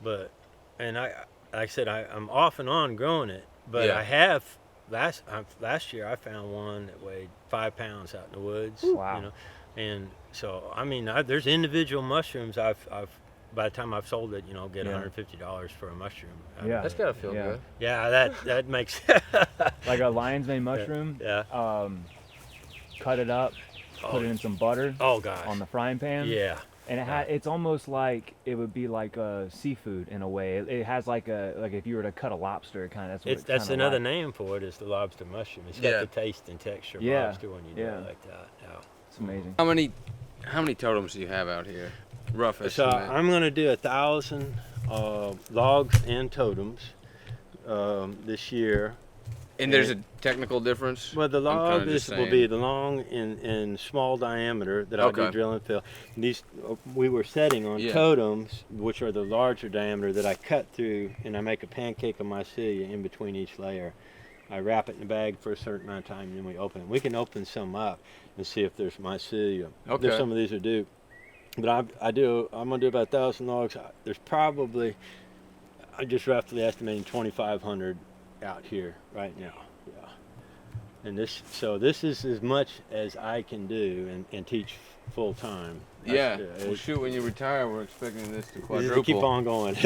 But like I said, I'm off and on growing it, but Yeah. I have last year I found one that weighed 5 pounds out in the woods. Wow. And so I mean, there's individual mushrooms I've by the time I've sold it, get $150 for a mushroom. Yeah. That's gotta feel good. Yeah, that makes Like a lion's mane mushroom. Yeah. Cut it up, put it in some butter. Oh gosh. On the frying pan. Yeah. And it's almost like it would be like seafood in a way. It has like if you were to cut a lobster, kind of. That's another name for it, is the lobster mushroom. It's got the taste and texture of lobster when you do it like that. Yeah. It's amazing. How many totems do you have out here? Rough estimate. So I'm going to do 1,000 logs and totems this year. And there's a technical difference? Well, the log will be the long and small diameter that I'll do drill and fill. And these we were setting on totems, which are the larger diameter, that I cut through, and I make a pancake of mycelia in between each layer. I wrap it in a bag for a certain amount of time, and then we open it. We can open some up and see if there's mycelia. Okay. Some of these are due. But I'm going to do about 1,000 logs. There's probably, I'm just roughly estimating 2,500 out here right now. Yeah. And this is as much as I can do and teach full time. Well, shoot, when you retire, we're expecting this to quadruple. Keep on going.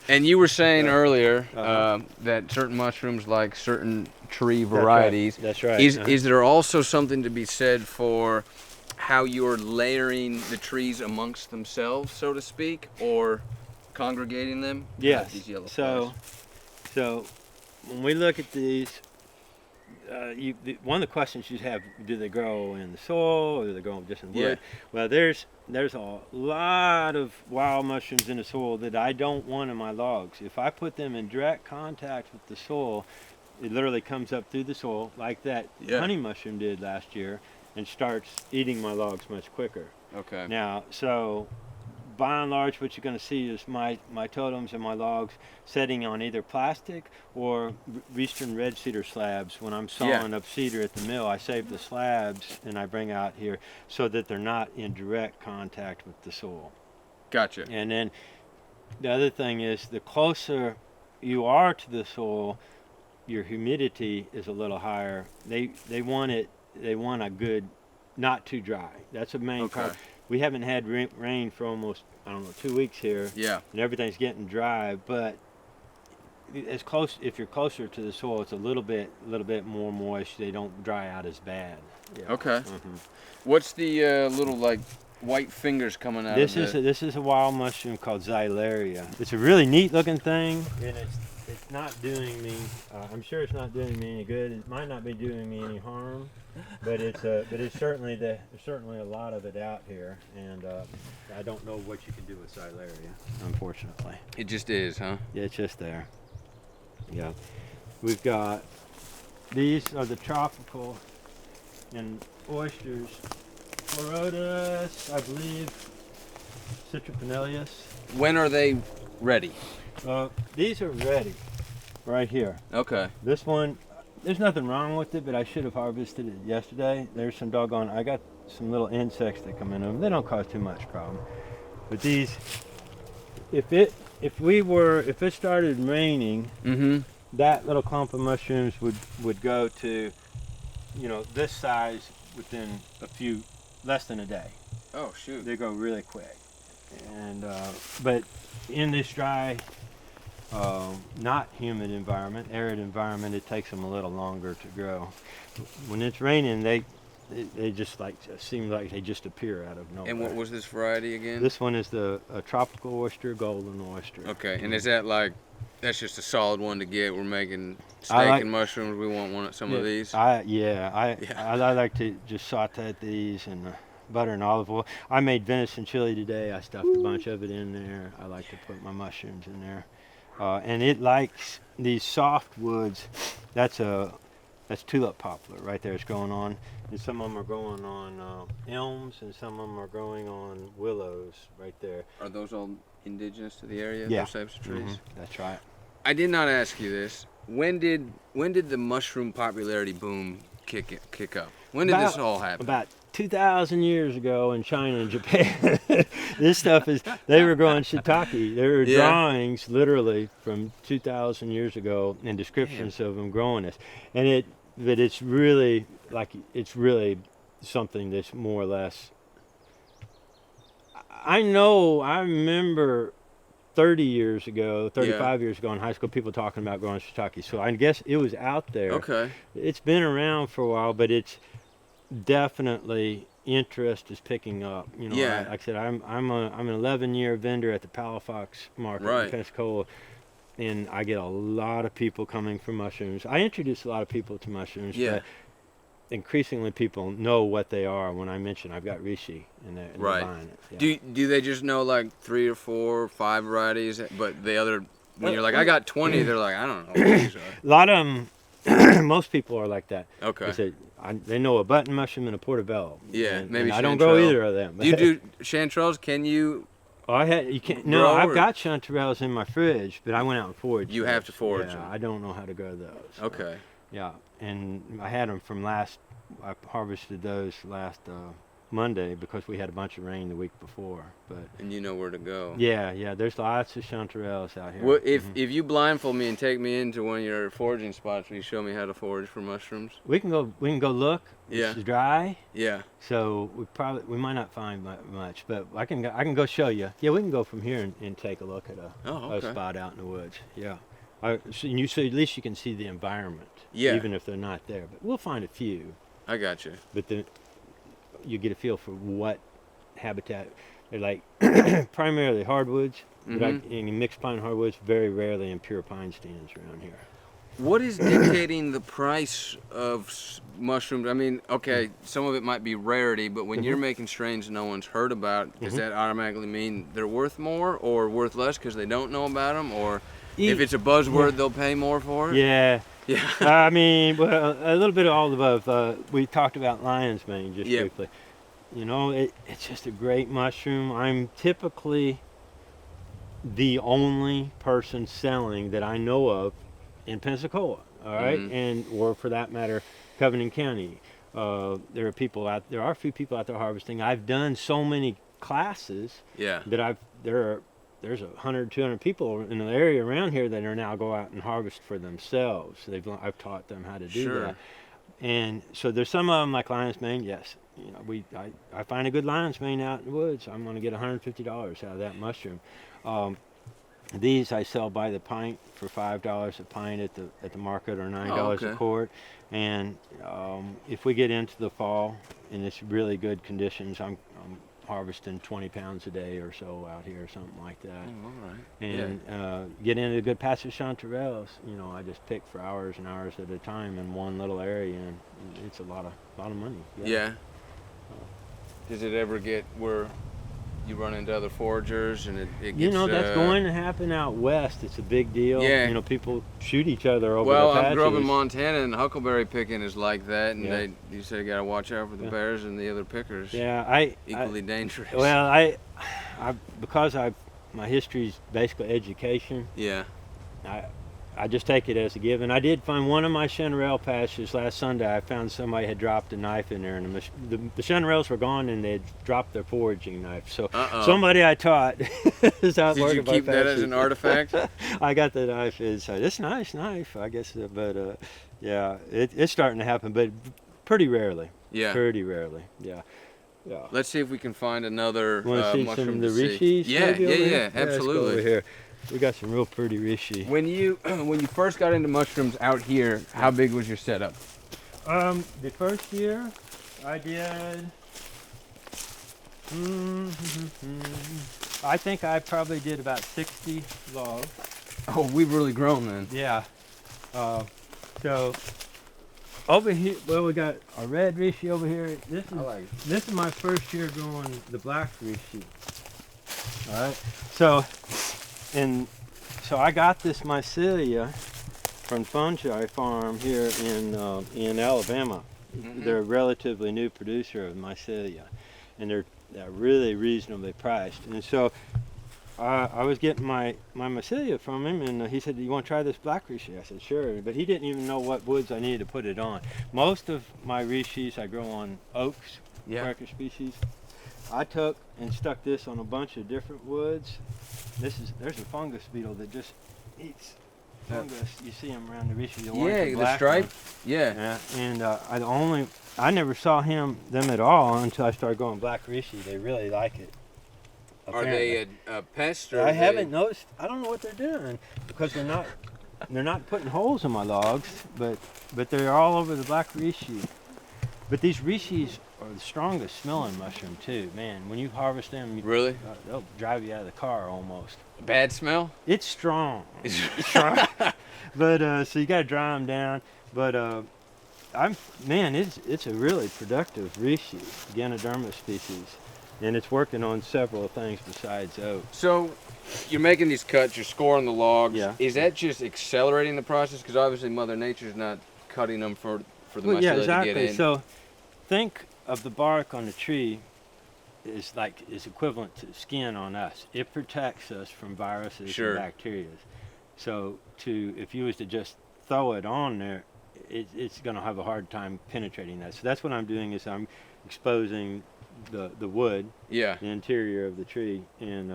And you were saying earlier that certain mushrooms like certain tree varieties. That's right. Is there also something to be said for how you're layering the trees amongst themselves, so to speak, or congregating them? Yes. These yellow So when we look at these, one of the questions you have: do they grow in the soil, or do they grow just in wood? Well, there's a lot of wild mushrooms in the soil that I don't want in my logs. If I put them in direct contact with the soil, it literally comes up through the soil like that honey mushroom did last year, and starts eating my logs much quicker. Okay. Now, so by and large, what you're going to see is my totems and my logs setting on either plastic or Eastern red cedar slabs. When I'm sawing up cedar at the mill, I save the slabs and I bring out here so that they're not in direct contact with the soil. Gotcha. And then the other thing is, the closer you are to the soil, your humidity is a little higher. They want a good, not too dry. That's a main part. We haven't had rain for almost, 2 weeks here. Yeah. And everything's getting dry, but if you're closer to the soil, it's a little bit more moist. They don't dry out as bad. Yeah. Okay. What's the little like white fingers coming out? This is a wild mushroom called Xylaria. It's a really neat looking thing, and it's not doing me. I'm sure it's not doing me any good. It might not be doing me any harm, but it's certainly there's certainly a lot of it out here, and I don't know what you can do with Xylaria, unfortunately. It just is, huh? Yeah, it's just there. Yeah, we've got, these are the tropical and oysters. Chlorotus, I believe, Citripinellus. When are they ready? These are ready, right here. Okay. This one, there's nothing wrong with it, but I should have harvested it yesterday. There's some doggone, I got some little insects that come in them. They don't cause too much problem. But these, if it started raining, that little clump of mushrooms would go to, this size within less than a day. Oh shoot. They grow really quick. And but in this dry, not humid environment, arid environment, it takes them a little longer to grow. When it's raining, they just seem like they just appear out of nowhere. And what was this variety again? This one is the tropical oyster, golden oyster. Okay, and is that that's just a solid one to get? We're making steak and mushrooms. We want some of these. I like to just saute these in butter and olive oil. I made venison chili today. I stuffed a bunch of it in there. I like to put my mushrooms in there, and it likes these soft woods. That's tulip poplar right there. It's growing on, and some of them are growing on elms, and some of them are growing on willows right there. Are those all indigenous to the area? Yeah. Those types of trees. That's right. I did not ask you this. When did the mushroom popularity boom kick up? When did this all happen? About 2,000 years ago in China and Japan. This stuff they were growing shiitake. There were drawings literally from 2,000 years ago and descriptions of them growing this. And it's really something that's more or less. I remember 30 years ago, 35 years ago in high school, people talking about growing shiitake. So I guess it was out there. Okay. It's been around for a while, but it's definitely, interest is picking up. Like I said, I'm an 11-year vendor at the Palafox market in Pensacola, and I get a lot of people coming for mushrooms. I introduce a lot of people to mushrooms, but increasingly people know what they are when I mention I've got reishi and they're buying it. Yeah. Do they just know like 3 or 4 or 5 varieties, but the other, when you're like, I got 20, they're like, I don't know what these are. A lot of them, most people are like that. Okay. They know a button mushroom and a portobello. Yeah, maybe and I don't grow either of them. Do you do chanterelles? Can you? You can't. No, I've got chanterelles in my fridge, but I went out and foraged. You have to forage them. I don't know how to grow those. Okay. Yeah, and I had them from I harvested those last Monday because we had a bunch of rain the week before. And you know where to go. Yeah. There's lots of chanterelles out here. Well, if you blindfold me and take me into one of your foraging spots, will you show me how to forage for mushrooms? We can go look. Yeah. It's dry. Yeah. So we might not find much, but I can go show you. Yeah, we can go from here and take a look at a spot out in the woods. Yeah. So at least you can see the environment. Yeah. Even if they're not there, but we'll find a few. I got you. But you get a feel for what habitat. They're like primarily hardwoods, but in mixed pine hardwoods, very rarely in pure pine stands around here. What is dictating the price of mushrooms? I mean, okay, some of it might be rarity, but when you're making strains no one's heard about, does that automatically mean they're worth more or worth less because they don't know about them? Or if it's a buzzword, they'll pay more for it? Yeah. Yeah. I mean, well, a little bit of all the above. We talked about lion's mane just briefly. You know, it's just a great mushroom. I'm typically the only person selling that I know of in Pensacola, all right, or for that matter, Caveman County. There are a few people out there harvesting. I've done so many classes that there's 100, 200 people in the area around here that are now go out and harvest for themselves. I've taught them how to do that. And so there's some of them like lion's mane. Yes, you know, I find a good lion's mane out in the woods, I'm going to get $150 out of that mushroom. These I sell by the pint for $5 a pint at the market, or $9 a quart. And if we get into the fall and it's really good conditions, I'm harvesting 20 pounds a day or so out here, something like that. Oh, all right. And get into a good patch of chanterelles. You know, I just pick for hours and hours at a time in one little area, and it's a lot of money. Yeah. Does it ever get where you run into other foragers and it gets... You know, that's going to happen out west. It's a big deal. Yeah. You know, people shoot each other over the patches. Well, I grew up in Montana, and huckleberry picking is like that, and you say you got to watch out for the bears and the other pickers. Yeah, equally dangerous. Well, because my history's basically education. Yeah. I just take it as a given. I did find one of my chanterelle patches last Sunday. I found somebody had dropped a knife in there, and the chanterelles were gone, and they had dropped their foraging knife. So somebody I taught is out working. Did you keep that as an artifact? I got the knife inside. It's a nice knife, I guess, but yeah, it's starting to happen, but pretty rarely. Yeah. Pretty rarely. Yeah. Yeah. Let's see if we can find another mushroom to see some of the see. rishis? Yeah, absolutely. Let's go over here. We got some real pretty rishi. When you first got into mushrooms out here, how big was your setup? The first year I did, I think I probably did about 60 logs. Oh, we've really grown then. Yeah. So over here, well, we got a red rishi over here. This is my first year growing the black rishi. All right. So I got this mycelia from Fungi Farm here in Alabama. They're a relatively new producer of mycelia, and they're really reasonably priced. And so I was getting my mycelia from him, and he said, "Do you want to try this black rishi?" I said, "Sure," but he didn't even know what woods I needed to put it on. Most of my rishis I grow on oaks, cracker species. I took and stuck this on a bunch of different woods. There's a fungus beetle that just eats fungus. You see them around the rishi. The stripe. One. Yeah. And I never saw them at all until I started growing black rishi. They really like it. Apparently. Are they a pest? Or I haven't noticed. I don't know what they're doing because they're not putting holes in my logs, but they're all over the black rishi. But these rishis are the strongest smelling mushroom too, man. When you harvest them, really, they'll drive you out of the car almost. Bad smell? It's strong. It's strong. But so you got to dry them down. But it's a really productive rishi, Ganoderma species, and it's working on several things besides oak. So you're making these cuts, you're scoring the logs. Yeah. Is that just accelerating the process? Because obviously Mother Nature's not cutting them for the mycelia to get in. So think of the bark on the tree is equivalent to skin on us. It protects us from viruses and bacteria. So if you was to just throw it on there, it's going to have a hard time penetrating that. So that's what I'm doing is I'm exposing the wood, the interior of the tree, and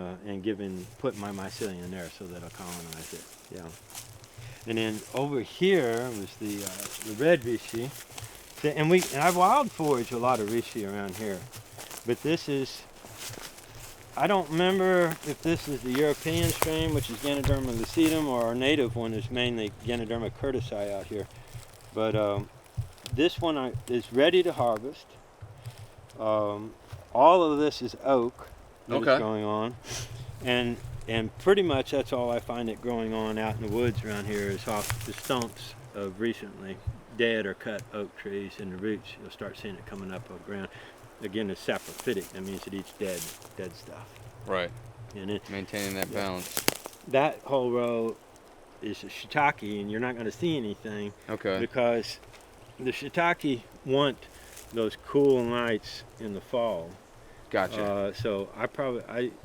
putting my mycelium in there so that I'll colonize it. Yeah. And then over here was the red rishi. And I wild forage a lot of rishi around here, but I don't remember if this is the European strain, which is Ganoderma lucidum, or our native one is mainly Ganoderma curtisi out here. But this one is ready to harvest. All of this is oak that's Okay. going on, and pretty much that's all I find it growing on out in the woods around here is off the stumps of recently dead or cut oak trees, and the roots. You'll start seeing it coming up above ground. Again, it's saprophytic. That means it eats dead stuff. Right. And it, Maintaining that balance. that whole row is a shiitake, and you're not going to see anything Okay. because the shiitake want those cool nights in the fall. Gotcha. So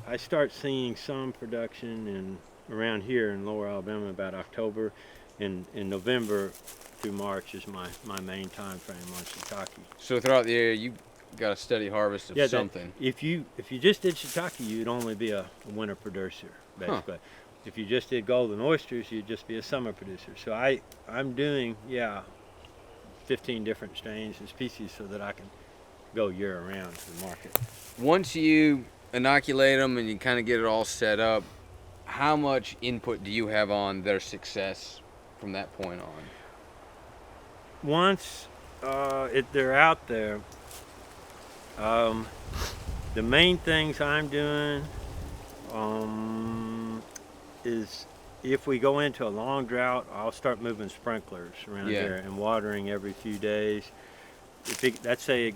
I start seeing some production around here in Lower Alabama about October, and in November through March is my main time frame on shiitake. So throughout the year, you got a steady harvest of something. If you just did shiitake, you'd only be a winter producer, basically. If you just did golden oysters, you'd just be a summer producer. So I'm doing 15 different strains and species so that I can go year round to the market. Once you inoculate them and you kind of get it all set up, how much input do you have on their success from that point on? Once they're out there, the main things I'm doing is if we go into a long drought, I'll start moving sprinklers around here and watering every few days. Let's say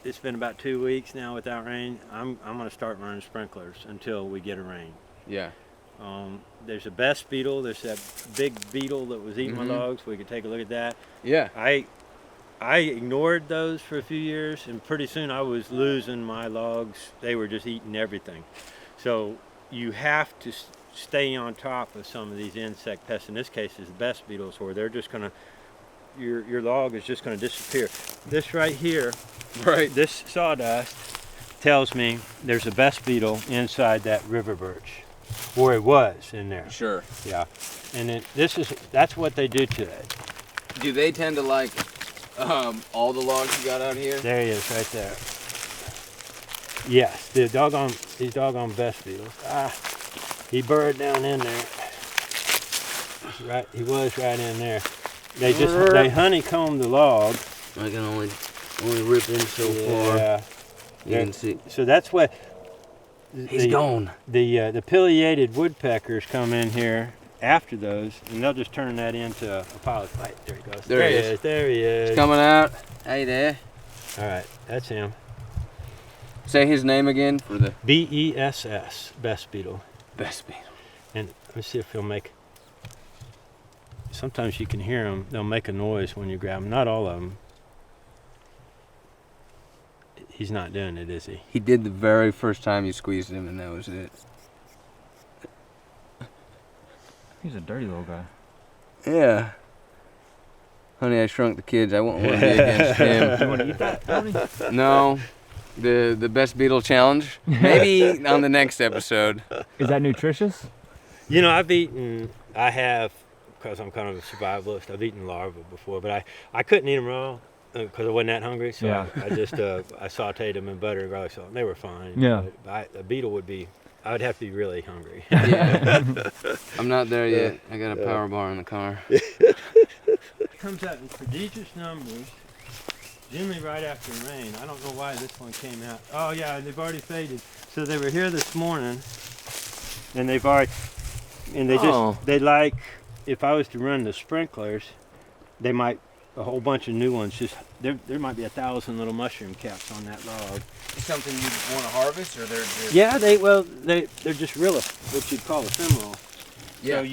it's been about 2 weeks now without rain, I'm going to start running sprinklers until we get a rain. Yeah. There's a best beetle. There's that big beetle that was eating my logs. We could take a look at that. Yeah. I ignored those for a few years, and pretty soon I was losing my logs. They were just eating everything. So you have to stay on top of some of these insect pests. In this case, is the best beetles, where they're just going to, your log is just going to disappear. This right here, this sawdust tells me there's a best beetle inside that river birch, or it was in there. Sure. Yeah, and that's what they do to it. Do they tend to like all the logs you got out here? There he is, right there. Yes, these doggone best beetles. He burrowed down in there. Right, he was right in there. They honeycomb the log. I can only rip in so far. Yeah. You can see. So that's what. He's gone. The pileated woodpeckers come in here after those, and they'll just turn that into a pile of light. There he goes. There he is. There he is. He's coming out. Hey there. All right, that's him. Say his name again for the BESS, best beetle. best beetle. And let's see if he'll make. Sometimes you can hear them. They'll make a noise when you grab them. Not all of them. He's not doing it, is he? He did the very first time you squeezed him, and that was it. He's a dirty little guy. Yeah. Honey, I Shrunk the Kids. I won't want to be against him. You want to eat that, Tony? No. The best beetle challenge? Maybe on the next episode. Is that nutritious? You know, I have, because I'm kind of a survivalist, I've eaten larvae before, but I couldn't eat them raw because I wasn't that hungry, so Yeah. I just, I sauteed them in butter and garlic salt, and they were fine. Yeah. But a beetle would be, I would have to be really hungry. Yeah. I'm not there yet. I got a power bar in the car. It comes out in prodigious numbers, generally right after rain. I don't know why this one came out. Oh yeah, they've already faded. So they were here this morning, and they've already, and they just, they like, if I was to run the sprinklers, they might, a whole bunch of new ones, just, there might be 1,000 little mushroom caps on that log. Something you want to harvest, or they're just... Yeah, they're just real, what you'd call ephemeral. Yeah. So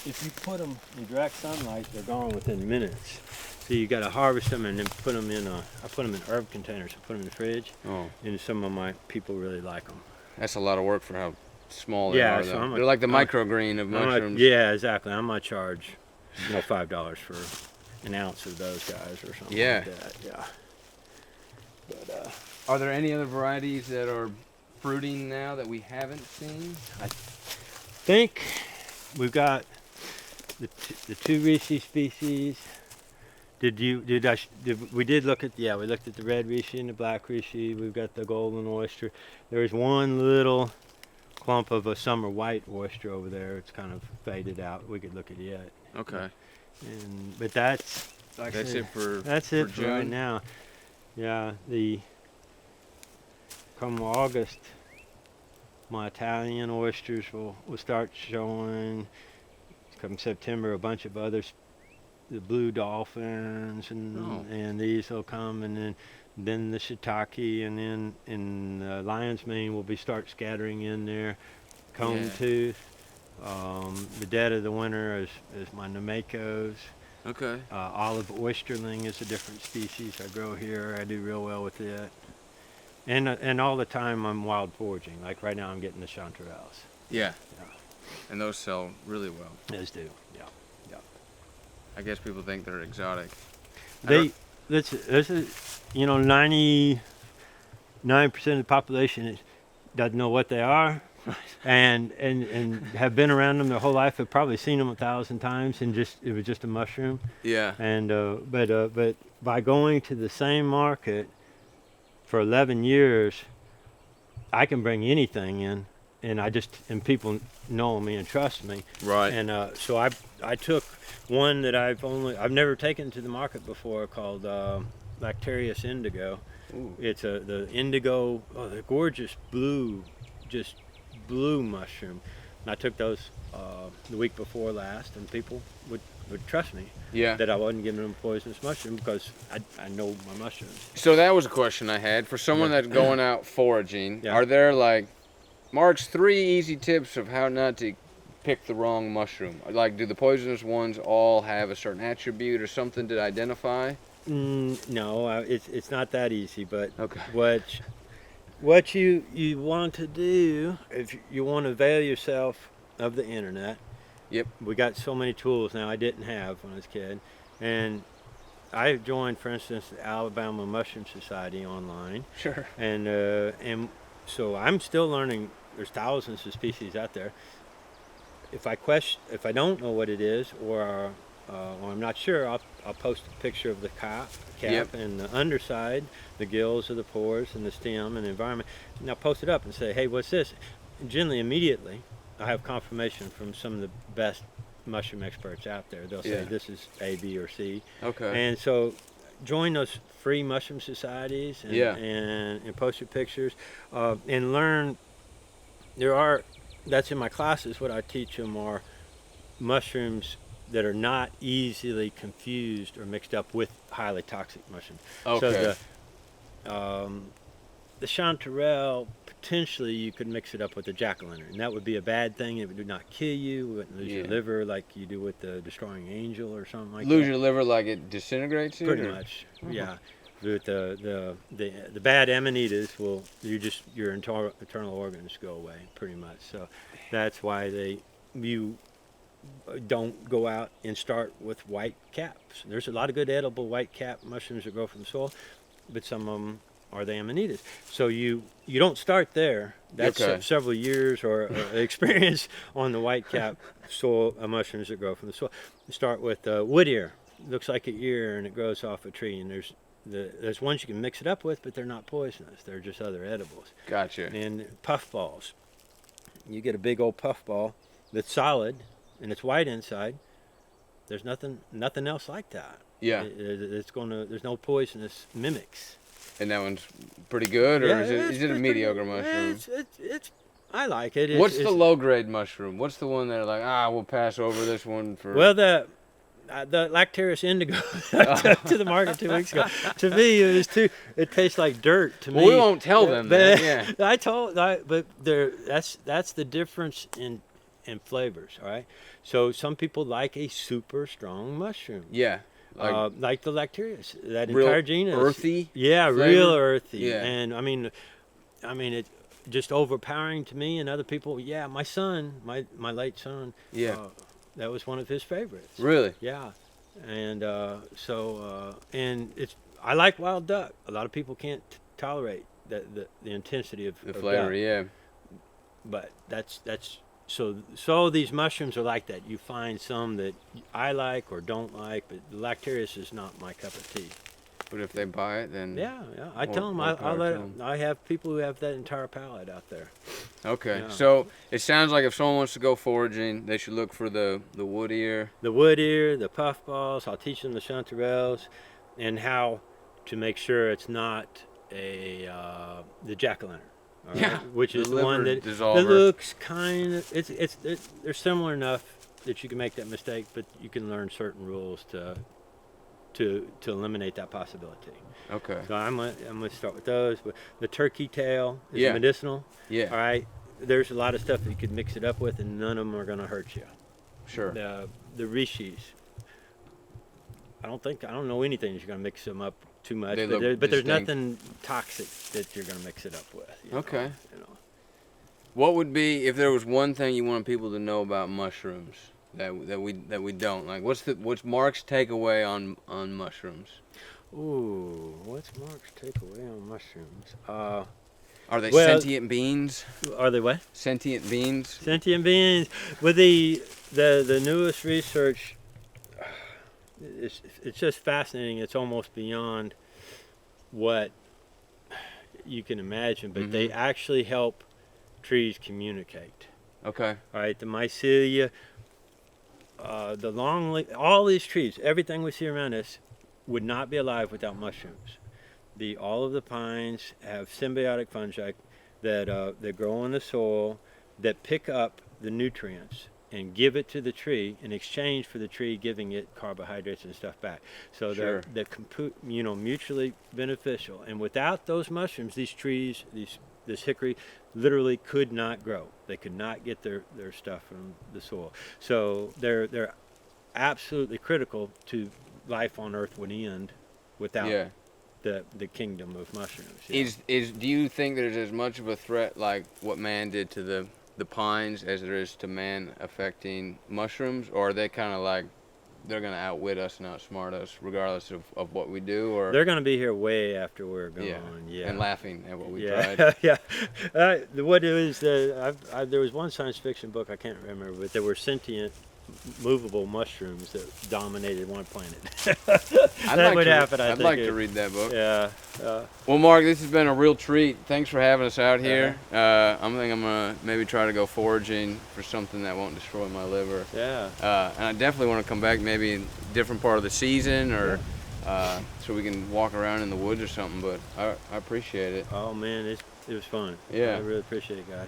if you put them in direct sunlight, they're gone within minutes. So you got to harvest them and then put them in I put them in herb containers. I put them in the fridge. Oh. And some of my people really like them. That's a lot of work for how small they are, so though. They're like the microgreen of mushrooms. Yeah, exactly. I might charge, $5 for an ounce of those guys or something like that. Yeah. But are there any other varieties that are fruiting now that we haven't seen? I think we've got the two reishi species. We did look at, we looked at the red reishi and the black reishi. We've got the golden oyster. There's one little clump of a summer white oyster over there. It's kind of faded out. We could look at it yet. Okay. But that's it for right June? now. Yeah, the come August, my Italian oysters will start showing. Come September, a bunch of others, the blue dolphins, and these will come, and then the shiitake, and then in lion's mane will start scattering in there. Cone tooth. The dead of the winter is my Namakos. Okay. Olive oysterling is a different species I grow here. I do real well with it. And all the time I'm wild foraging. Like right now I'm getting the chanterelles. Yeah. And those sell really well. Those do, yeah. I guess people think they're exotic. This is, 99% of the population doesn't know what they are, and have been around them their whole life. Have probably seen them 1,000 times, and it was just a mushroom. Yeah. And but by going to the same market for 11 years, I can bring anything in. And people know me and trust me. Right. And so I took one that I've never taken to the market before called Lactarius indigo. Ooh. It's the indigo, the gorgeous blue, just blue mushroom. And I took those the week before last, and people would trust me that I wasn't giving them poisonous mushroom because I know my mushrooms. So that was a question I had. For someone that's going out foraging, Yeah. are there like Mark's 3 easy tips of how not to pick the wrong mushroom? Like, do the poisonous ones all have a certain attribute or something to identify? No, it's not that easy. But Okay. what you want to do, if you want to avail yourself of the internet. Yep. We got so many tools now I didn't have when I was a kid, and I joined, for instance, the Alabama Mushroom Society online. Sure. And so I'm still learning. There's thousands of species out there. If I don't know what it is, or I'm not sure, I'll post a picture of the cap and the underside, the gills of the pores, and the stem and the environment, and I'll post it up and say, hey, what's this? And generally, immediately, I have confirmation from some of the best mushroom experts out there. They'll say this is A, B, or C. Okay. And so join those free mushroom societies and post your pictures and learn. That's in my classes. What I teach them are mushrooms that are not easily confused or mixed up with highly toxic mushrooms. Okay. So the chanterelle, potentially you could mix it up with the jack-o'-lantern, and that would be a bad thing. It would not kill you. You wouldn't lose your liver like you do with the destroying angel or something like that. Lose your liver like it disintegrates? Pretty much, yeah. With the bad amanitas your internal organs go away pretty much. So that's why you don't go out and start with white caps. There's a lot of good edible white cap mushrooms that grow from the soil, but some of them are the amanitas. So you don't start there. That's several years or experience on the white cap soil mushrooms that grow from the soil. You start with wood ear. Looks like an ear and it grows off a tree, and there's ones you can mix it up with, but they're not poisonous. They're just other edibles. Gotcha. And puffballs. You get a big old puffball that's solid and it's white inside. There's nothing else like that. Yeah. There's no poisonous mimics. And that one's pretty good, or is it a mediocre mushroom? I like it. What's the low grade mushroom? What's the one that like, we'll pass over this one for? Well, the Lactarius indigo I took to the market 2 weeks ago. To me, it tastes like dirt. To me, we won't tell them that. Yeah. But that's the difference in flavors. All right. So some people like a super strong mushroom. Yeah. Like the Lactarius, that real entire genus. Earthy. Yeah, flavor? real earthy. Yeah. And I mean, it's just overpowering to me and other people. Yeah, my son, my late son. Yeah. That was one of his favorites. Really? Yeah. And and I like wild duck. A lot of people can't tolerate the intensity of the flavor. duck. Yeah. But that's so these mushrooms are like that. You find some that I like or don't like, but the Lactarius is not my cup of tea. But if they buy it, then yeah. I tell them I have people who have that entire palette out there. Okay, yeah. So it sounds like if someone wants to go foraging, they should look for the wood ear. The wood ear, the puffballs. I'll teach them the chanterelles and how to make sure it's not the jack-o'-lantern. All right? Yeah, Which is the one liver that dissolver. looks kind of they're similar enough that you can make that mistake, but you can learn certain rules to eliminate that possibility. Okay. So I'm gonna start with those. But the turkey tail is Yeah. medicinal. Yeah. All right. There's a lot of stuff that you could mix it up with, and none of them are gonna hurt you. Sure. The rishis. I don't know anything that you're gonna mix them up too much, They but, look there's distinct. nothing toxic that you're gonna mix it up with. You Okay. know, you know. What would be, if there was one thing you want people to know about mushrooms that we don't, like what's Mark's takeaway on mushrooms? Ooh, what's Mark's takeaway on mushrooms? Are they Well- sentient beings? Are they what? Sentient beings? Sentient beings. With the newest research, it's just fascinating. It's almost beyond what you can imagine, but they actually help trees communicate. Okay. All right, the mycelia, the all these trees, everything we see around us would not be alive without mushrooms. All of the pines have symbiotic fungi that grow in the soil that pick up the nutrients and give it to the tree in exchange for the tree giving it carbohydrates and stuff back. So Sure. they're mutually beneficial. And without those mushrooms, these trees, this hickory, literally could not grow. They could not get their stuff from the soil. So they're absolutely critical to life on Earth would end without Yeah. the kingdom of mushrooms. You know? Do you think there's as much of a threat like what man did to the pines as there is to man affecting mushrooms, or are they kind of like they're gonna outwit us and outsmart us regardless of what we do, or They're going to be here way after we're gone. Yeah. and laughing at what we Yeah, tried? yeah. What it was, there was one science fiction book I can't remember, but there were sentient, movable mushrooms that dominated one planet. That would happen. I'd like to read that book. Yeah. Well, Mark, this has been a real treat. Thanks for having us out here. I think I'm gonna maybe try to go foraging for something that won't destroy my liver. Yeah. And I definitely want to come back maybe in a different part of the season, or so we can walk around in the woods or something. But I appreciate it. Oh man, it was fun. Yeah. I really appreciate it, guys.